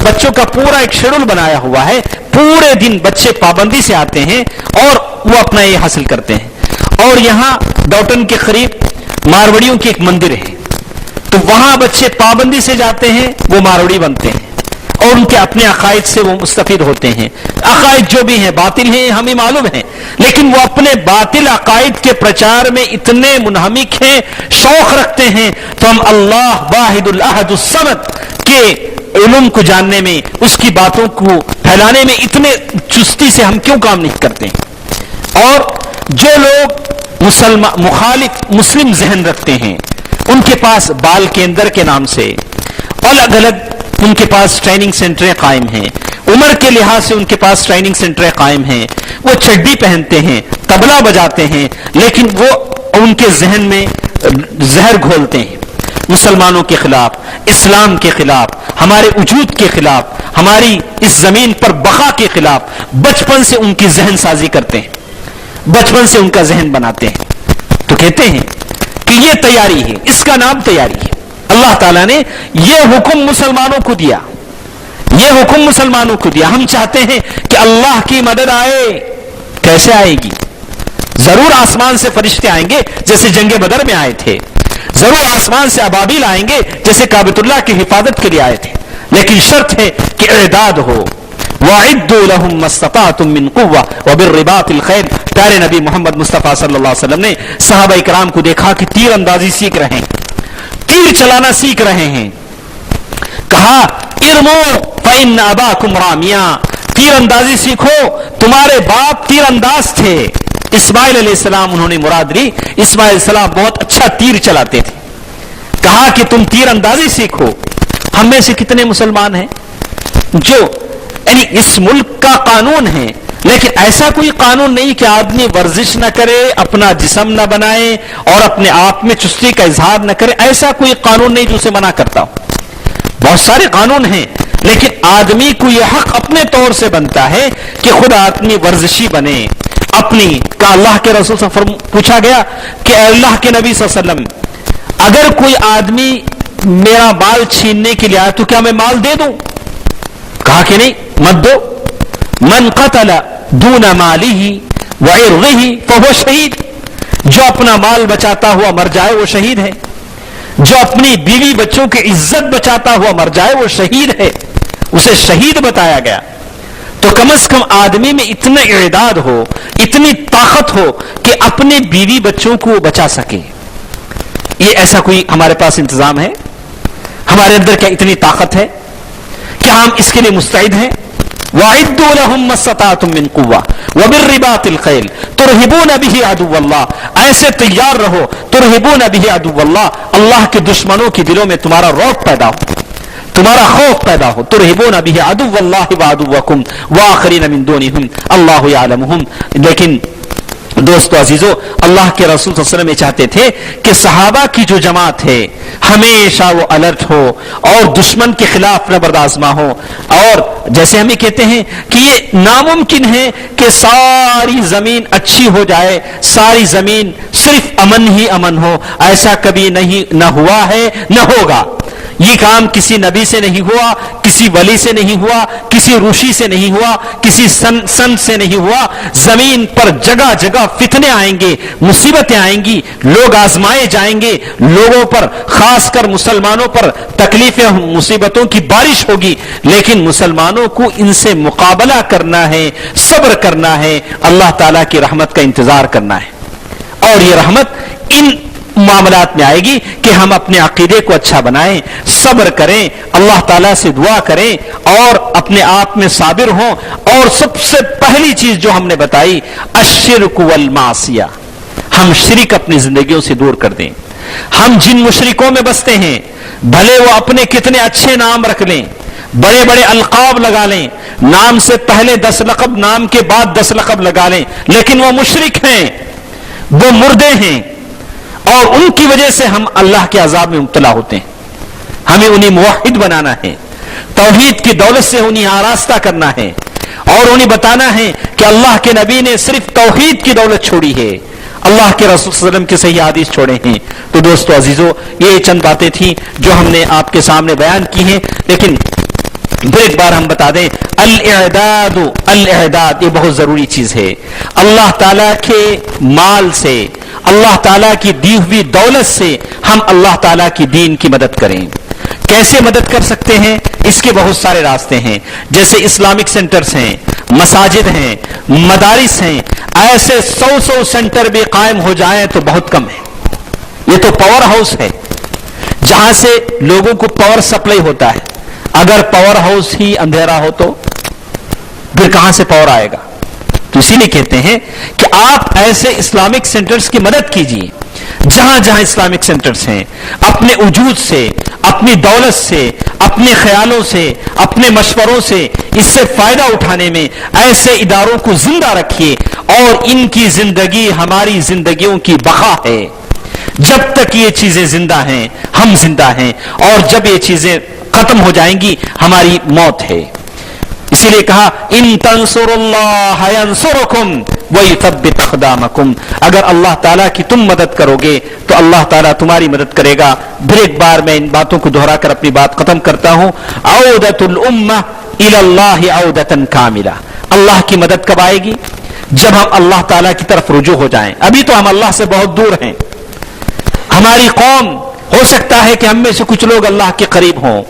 بچوں کا پورا ایک شیڈول بنایا ہوا ہے. پورے دن بچے پابندی سے آتے ہیں اور وہ اپنا یہ حاصل کرتے ہیں. اور یہاں ڈاؤٹن کے قریب ماروڑیوں کی ایک مندر ہے، تو وہاں بچے پابندی سے جاتے ہیں، وہ ماروڑی بنتے ہیں اور ان کے اپنے عقائد سے وہ مستفید ہوتے ہیں. عقائد جو بھی ہیں باطل ہیں، ہمیں معلوم ہے، لیکن وہ اپنے باطل عقائد کے پرچار میں اتنے منہمک ہیں، شوق رکھتے ہیں. تو ہم اللہ واحد الاحد الصمد کے علم کو جاننے میں، اس کی باتوں کو پھیلانے میں اتنے چستی سے ہم کیوں کام نہیں کرتے ہیں؟ اور جو لوگ مخالف مسلم ذہن رکھتے ہیں، ان کے پاس بال کیندر کے نام سے الگ الگ ان کے پاس ٹریننگ سینٹریں قائم ہیں. عمر کے لحاظ سے ان کے پاس ٹریننگ سینٹریں قائم ہیں. وہ چڈی پہنتے ہیں، طبلہ بجاتے ہیں، لیکن وہ ان کے ذہن میں زہر گھولتے ہیں مسلمانوں کے خلاف، اسلام کے خلاف، ہمارے وجود کے خلاف، ہماری اس زمین پر بقا کے خلاف. بچپن سے ان کی ذہن سازی کرتے ہیں، بچپن سے ان کا ذہن بناتے ہیں. تو کہتے ہیں کہ یہ تیاری ہے، اس کا نام تیاری ہے. اللہ تعالیٰ نے یہ حکم مسلمانوں کو دیا، یہ حکم مسلمانوں کو دیا. ہم چاہتے ہیں کہ اللہ کی مدد آئے. کیسے آئے گی؟ ضرور آسمان سے فرشتے آئیں گے جیسے جنگ بدر میں آئے تھے، ضرور آسمان سے ابابیل آئیں گے جیسے کعبۃ اللہ کی حفاظت کے لیے آئے تھے، لیکن شرط ہے کہ اعداد ہو. وَأَعِدُّوا لَهُم مَّا اسْتَطَعْتُم مِّن قُوَّةٍ وَبِالرِّبَاطِ الْخَيْلِ. پیارے نبی محمد مصطفیٰ صلی اللہ علیہ وسلم نے صحابہ کرام کو دیکھا کہ تیر اندازی سیکھ رہے ہیں، تیر چلانا سیکھ رہے ہیں. کہا ارموا فإن أباكم راميا، تیر اندازی سیکھو، تمہارے باپ تیر انداز تھے. اسماعیل علیہ السلام انہوں نے مراد لی. اسماعیل علیہ السلام بہت اچھا تیر چلاتے تھے. کہا کہ تم تیر اندازی سیکھو. ہم میں سے کتنے مسلمان ہیں جو یعنی اس ملک کا قانون ہے، لیکن ایسا کوئی قانون نہیں کہ آدمی ورزش نہ کرے، اپنا جسم نہ بنائے اور اپنے آپ میں چستی کا اظہار نہ کرے. ایسا کوئی قانون نہیں جو اسے منع کرتا ہو. بہت سارے قانون ہیں، لیکن آدمی کو یہ حق اپنے طور سے بنتا ہے کہ خود آدمی ورزشی بنے. اپنی کا اللہ کے رسول سے پوچھا گیا کہ اے اللہ کے نبی صلی اللہ علیہ وسلم، اگر کوئی آدمی میرا مال چھیننے کے لیے آئے تو کیا میں مال دے دوں؟ کہا کہ نہیں، مت دو. من قتل دون ماله وعرضه فهو شہید. جو اپنا مال بچاتا ہوا مر جائے وہ شہید ہے. جو اپنی بیوی بچوں کی عزت بچاتا ہوا مر جائے وہ شہید ہے، اسے شہید بتایا گیا. تو کم از کم آدمی میں اتنا اعداد ہو، اتنی طاقت ہو کہ اپنے بیوی بچوں کو بچا سکے. یہ ایسا کوئی ہمارے پاس انتظام ہے؟ ہمارے اندر کیا اتنی طاقت ہے؟ کیا ہم اس کے لیے مستعد ہیں؟ وَأَعِدُّوا لَهُم مَّا اسْتَطَعْتُم مِّن قُوَّةٍ وَبِالرِّبَاطِ الْخَيْلِ تُرْهِبُونَ بِهِ عَدُوَّ اللَّهِ، ایسے تیار رہو تُرْهِبُونَ بِهِ عَدُوَّ اللَّهِ، اللہ کے دشمنوں کے دلوں میں تمہارا رعب پیدا ہو، تمہارا خوف پیدا ہو. تُرْهِبُونَ بِهِ عَدُوَّ اللَّهِ وَعَدُوَّكُمْ وَآخَرِينَ مِن دُونِهُمْ اللَّهُ يَعْلَمُهُمْ. لیکن دوستو عزیزو، اللہ کے رسول صلی اللہ علیہ وسلم یہ چاہتے تھے کہ صحابہ کی جو جماعت ہے ہمیشہ وہ الرٹ ہو اور دشمن کے خلاف نبرد آزما ہو. اور جیسے ہم یہ کہتے ہیں کہ یہ ناممکن ہے کہ ساری زمین اچھی ہو جائے، ساری زمین صرف امن ہی امن ہو، ایسا کبھی نہ ہوا ہے نہ ہوگا. یہ کام کسی نبی سے نہیں ہوا، کسی ولی سے نہیں ہوا، کسی روشی سے نہیں ہوا، کسی سنت سے نہیں ہوا. زمین پر جگہ جگہ فتنے آئیں گے، مصیبتیں آئیں گی، لوگ آزمائے جائیں گے، لوگوں پر خاص کر مسلمانوں پر تکلیفیں مصیبتوں کی بارش ہوگی، لیکن مسلمانوں کو ان سے مقابلہ کرنا ہے، صبر کرنا ہے، اللہ تعالیٰ کی رحمت کا انتظار کرنا ہے. اور یہ رحمت ان معاملات میں آئے گی کہ ہم اپنے عقیدے کو اچھا بنائیں، صبر کریں، اللہ تعالیٰ سے دعا کریں اور اپنے آپ میں صابر ہوں. اور سب سے پہلی چیز جو ہم نے بتائی، الشرک والمعصیہ، ہم شرک اپنی زندگیوں سے دور کر دیں. ہم جن مشرکوں میں بستے ہیں بھلے وہ اپنے کتنے اچھے نام رکھ لیں، بڑے بڑے القاب لگا لیں، نام سے پہلے 10 لقب، نام کے بعد 10 لقب لگا لیں، لیکن وہ مشرک ہیں، وہ مردے ہیں، اور ان کی وجہ سے ہم اللہ کے عذاب میں مبتلا ہوتے ہیں. ہمیں انہیں موحد بنانا ہے، توحید کی دولت سے انہیں آراستہ کرنا ہے اور انہیں بتانا ہے کہ اللہ کے نبی نے صرف توحید کی دولت چھوڑی ہے، اللہ کے رسول صلی اللہ علیہ وسلم کے صحیح حدیث چھوڑے ہیں. تو دوستو عزیزو، یہ چند باتیں تھیں جو ہم نے آپ کے سامنے بیان کی ہیں. لیکن پھر ایک بار ہم بتا دیں، الاعداد یہ بہت ضروری چیز ہے. اللہ تعالیٰ کے مال سے، اللہ تعالیٰ کی دی ہوئی دولت سے ہم اللہ تعالیٰ کی دین کی مدد کریں. کیسے مدد کر سکتے ہیں؟ اس کے بہت سارے راستے ہیں. جیسے اسلامک سینٹرز ہیں، مساجد ہیں، مدارس ہیں. ایسے 100 سینٹر بھی قائم ہو جائیں تو بہت کم ہے. یہ تو پاور ہاؤس ہے جہاں سے لوگوں کو پاور سپلائی ہوتا ہے. اگر پاور ہاؤس ہی اندھیرا ہو تو پھر کہاں سے پاور آئے گا؟ تو اسی لیے کہتے ہیں کہ آپ ایسے اسلامک سینٹرز کی مدد کیجیے. جہاں جہاں اسلامک سینٹرز ہیں، اپنے وجود سے، اپنی دولت سے، اپنے خیالوں سے، اپنے مشوروں سے اس سے فائدہ اٹھانے میں ایسے اداروں کو زندہ رکھیے. اور ان کی زندگی ہماری زندگیوں کی بقا ہے. جب تک یہ چیزیں زندہ ہیں ہم زندہ ہیں، اور جب یہ چیزیں ختم ہو جائیں گی ہماری موت ہے. اسی لیے کہا ان تنصروا اللہ ینصرکم ویثبت اقدامکم، اگر اللہ تعالیٰ کی تم مدد کرو گے تو اللہ تعالیٰ تمہاری مدد کرے گا. پھر ایک بار میں ان باتوں کو دہرا کر اپنی بات ختم کرتا ہوں. عودۃ الامہ الی اللہ عودۃ کاملہ، اللہ کی مدد کب آئے گی؟ جب ہم اللہ تعالیٰ کی طرف رجوع ہو جائیں. ابھی تو ہم اللہ سے بہت دور ہیں. ہماری قوم، ہو سکتا ہے کہ ہم میں سے کچھ لوگ اللہ کے قریب ہوں،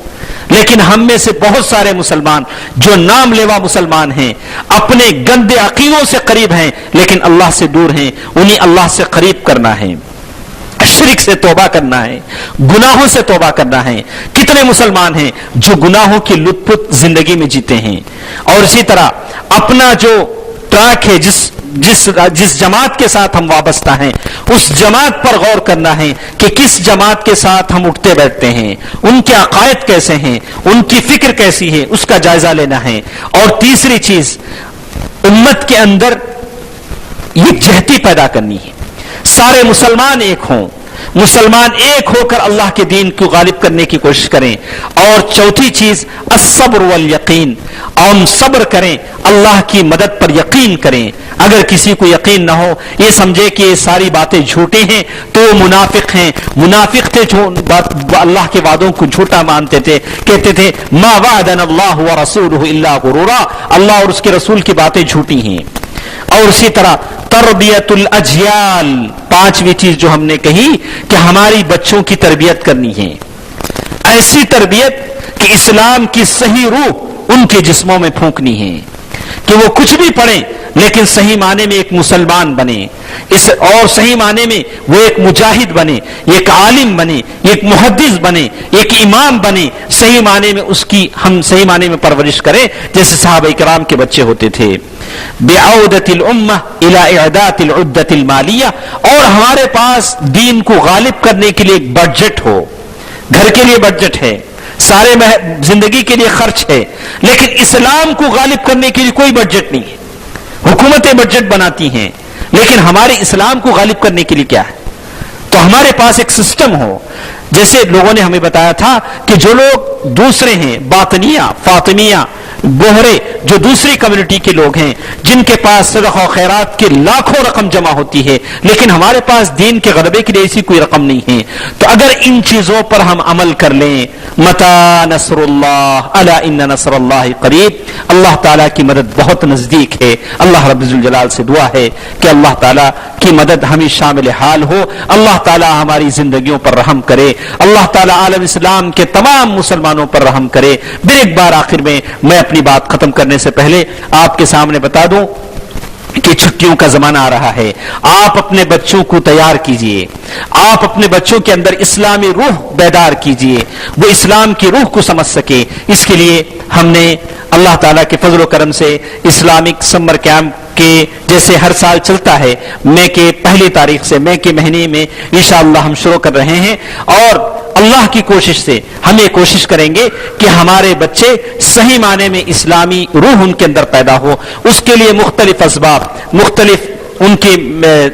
لیکن ہم میں سے بہت سارے مسلمان جو نام لیوا مسلمان ہیں اپنے گندے عقیدوں سے قریب ہیں لیکن اللہ سے دور ہیں. انہیں اللہ سے قریب کرنا ہے، شرک سے توبہ کرنا ہے، گناہوں سے توبہ کرنا ہے. کتنے مسلمان ہیں جو گناہوں کی لطف زندگی میں جیتے ہیں. اور اسی طرح اپنا جو ٹریک ہے، جس جماعت کے ساتھ ہم وابستہ ہیں، اس جماعت پر غور کرنا ہے کہ کس جماعت کے ساتھ ہم اٹھتے بیٹھتے ہیں، ان کے عقائد کیسے ہیں، ان کی فکر کیسی ہے، اس کا جائزہ لینا ہے. اور تیسری چیز، امت کے اندر یکجہتی پیدا کرنی ہے. سارے مسلمان ایک ہوں، مسلمان ایک ہو کر اللہ کے دین کو غالب کرنے کی کوشش کریں. اور چوتھی چیز الصبر والیقین، ہم صبر کریں، اللہ کی مدد پر یقین کریں. اگر کسی کو یقین نہ ہو، یہ سمجھے کہ یہ ساری باتیں جھوٹی ہیں تو وہ منافق ہیں. منافق تھے جو اللہ کے وعدوں کو جھوٹا مانتے تھے، کہتے تھے ما وعدنا اللہ ورسولہ الا غرورا، اللہ اور اس کے رسول کی باتیں جھوٹی ہیں. اور اسی طرح تربیت الاجیال، پانچویں چیز جو ہم نے کہی کہ ہماری بچوں کی تربیت کرنی ہے، ایسی تربیت کہ اسلام کی صحیح روح ان کے جسموں میں پھونکنی ہے، کہ وہ کچھ بھی پڑھیں لیکن صحیح معنی میں ایک مسلمان بنے، اور صحیح معنی میں وہ ایک مجاہد بنے، ایک عالم بنے، ایک محدث بنے، ایک امام بنے، صحیح معنی میں اس کی ہم صحیح معنی میں پرورش کریں جیسے صحابہ کرام کے بچے ہوتے تھے۔ بعودت الامہ الی اعداد العدۃ المالیہ، اور ہمارے پاس دین کو غالب کرنے کے لیے ایک بجٹ ہو، گھر کے لیے بجٹ ہے، سارے زندگی کے لیے خرچ ہے، لیکن اسلام کو غالب کرنے کے لیے کوئی بجٹ نہیں ہے۔ حکومتیں بجٹ بناتی ہیں لیکن ہمارے اسلام کو غالب کرنے کے لیے کیا ہے؟ تو ہمارے پاس ایک سسٹم ہو، جیسے لوگوں نے ہمیں بتایا تھا کہ جو لوگ دوسرے ہیں، باطنیہ، فاطمیہ، بوہرے، جو دوسری کمیونٹی کے لوگ ہیں جن کے پاس صدقہ و خیرات کے لاکھوں رقم جمع ہوتی ہے، لیکن ہمارے پاس دین کے غلبے کے لیے ایسی کوئی رقم نہیں ہے، تو اگر ان چیزوں پر ہم عمل کر لیں، متى نصر اللہ الا ان نصر اللہ قریب، اللہ تعالیٰ کی مدد بہت نزدیک ہے۔ اللہ رب الجلال سے دعا ہے کہ اللہ تعالیٰ کی مدد ہمیں شامل حال ہو، اللہ تعالیٰ ہماری زندگیوں پر رحم کرے، اللہ تعالیٰ عالم اسلام کے تمام مسلمانوں پر رحم کرے۔ پھر ایک بار آخر میں اپنی بات ختم کرنے سے پہلے آپ کے سامنے بتا دوں کہ چھٹیوں کا زمانہ آ رہا ہے، آپ اپنے بچوں کو تیار کیجئے، آپ اپنے بچوں کے اندر اسلامی روح بیدار کیجئے، وہ اسلام کی روح کو سمجھ سکے۔ اس کے لیے ہم نے اللہ تعالیٰ کے فضل و کرم سے اسلامک سمر کیمپ کہ جیسے ہر سال چلتا ہے، مئی کے پہلی تاریخ سے، مئی کے مہینے میں انشاءاللہ ہم شروع کر رہے ہیں، اور اللہ کی کوشش سے ہم یہ کوشش کریں گے کہ ہمارے بچے صحیح معنی میں اسلامی روح ان کے اندر پیدا ہو۔ اس کے لیے مختلف اسباب، مختلف ان کے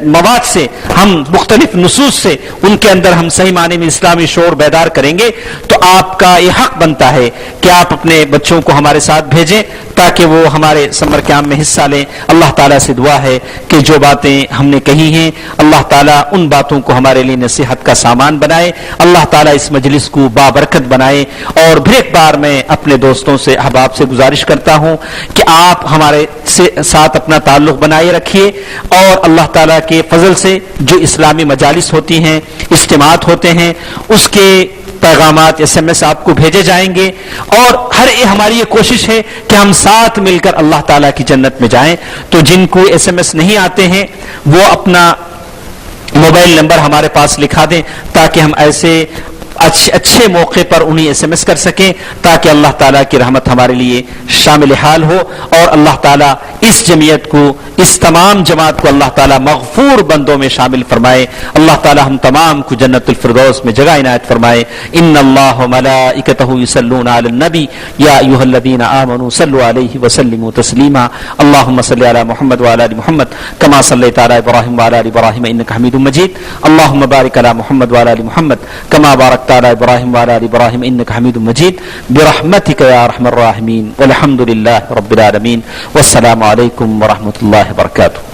مواد سے، ہم مختلف نصوص سے ان کے اندر ہم صحیح معنی میں اسلامی شعور بیدار کریں گے۔ تو آپ کا یہ حق بنتا ہے کہ آپ اپنے بچوں کو ہمارے ساتھ بھیجیں تاکہ وہ ہمارے سمر کیمپ میں حصہ لیں۔ اللہ تعالیٰ سے دعا ہے کہ جو باتیں ہم نے کہی ہیں اللہ تعالیٰ ان باتوں کو ہمارے لیے نصیحت کا سامان بنائے، اللہ تعالیٰ اس مجلس کو بابرکت بنائے۔ اور پھر ایک بار میں اپنے دوستوں سے، احباب سے گزارش کرتا ہوں کہ آپ ہمارے ساتھ اپنا تعلق بنائے رکھیے، اور اللہ تعالیٰ کے فضل سے جو اسلامی مجالس ہوتی ہیں، اجتماعات ہوتے ہیں، اس کے پیغامات SMS آپ کو بھیجے جائیں گے، اور ہماری یہ کوشش ہے کہ ہم ساتھ مل کر اللہ تعالیٰ کی جنت میں جائیں۔ تو جن کو SMS نہیں آتے ہیں وہ اپنا موبائل نمبر ہمارے پاس لکھا دیں تاکہ ہم ایسے اچھے موقع پر انہیں SMS کر سکیں، تاکہ اللہ تعالیٰ کی رحمت ہمارے لیے شامل حال ہو، اور اللہ تعالیٰ اس جمعیت کو، اس تمام جماعت کو اللہ تعالیٰ مغفور بندوں میں شامل فرمائے۔ اللہ تعالیٰ ہم تمام کو جنت الفردوس میں جگہ عنایت فرمائے۔ ان اللہ وملائکتہ یصلون علی النبی یا ایھا الذین آمنوا صلوا علیہ وسلموا تسلیما۔ اللهم صل علی محمد وعلی ال محمد کما صلیت علی ابراہیم وعلی ال ابراہیم انک حمید مجید۔ اللهم بارک علی محمد وعلی ال محمد کما بارکت علی ابراہیم وعلی ال ابراہیم انک حمید مجید برحمتک یا ارحم الراحمین والحمد للہ رب العالمین۔ والسلام علیکم ورحمۃ اللہ وبرکاتہ۔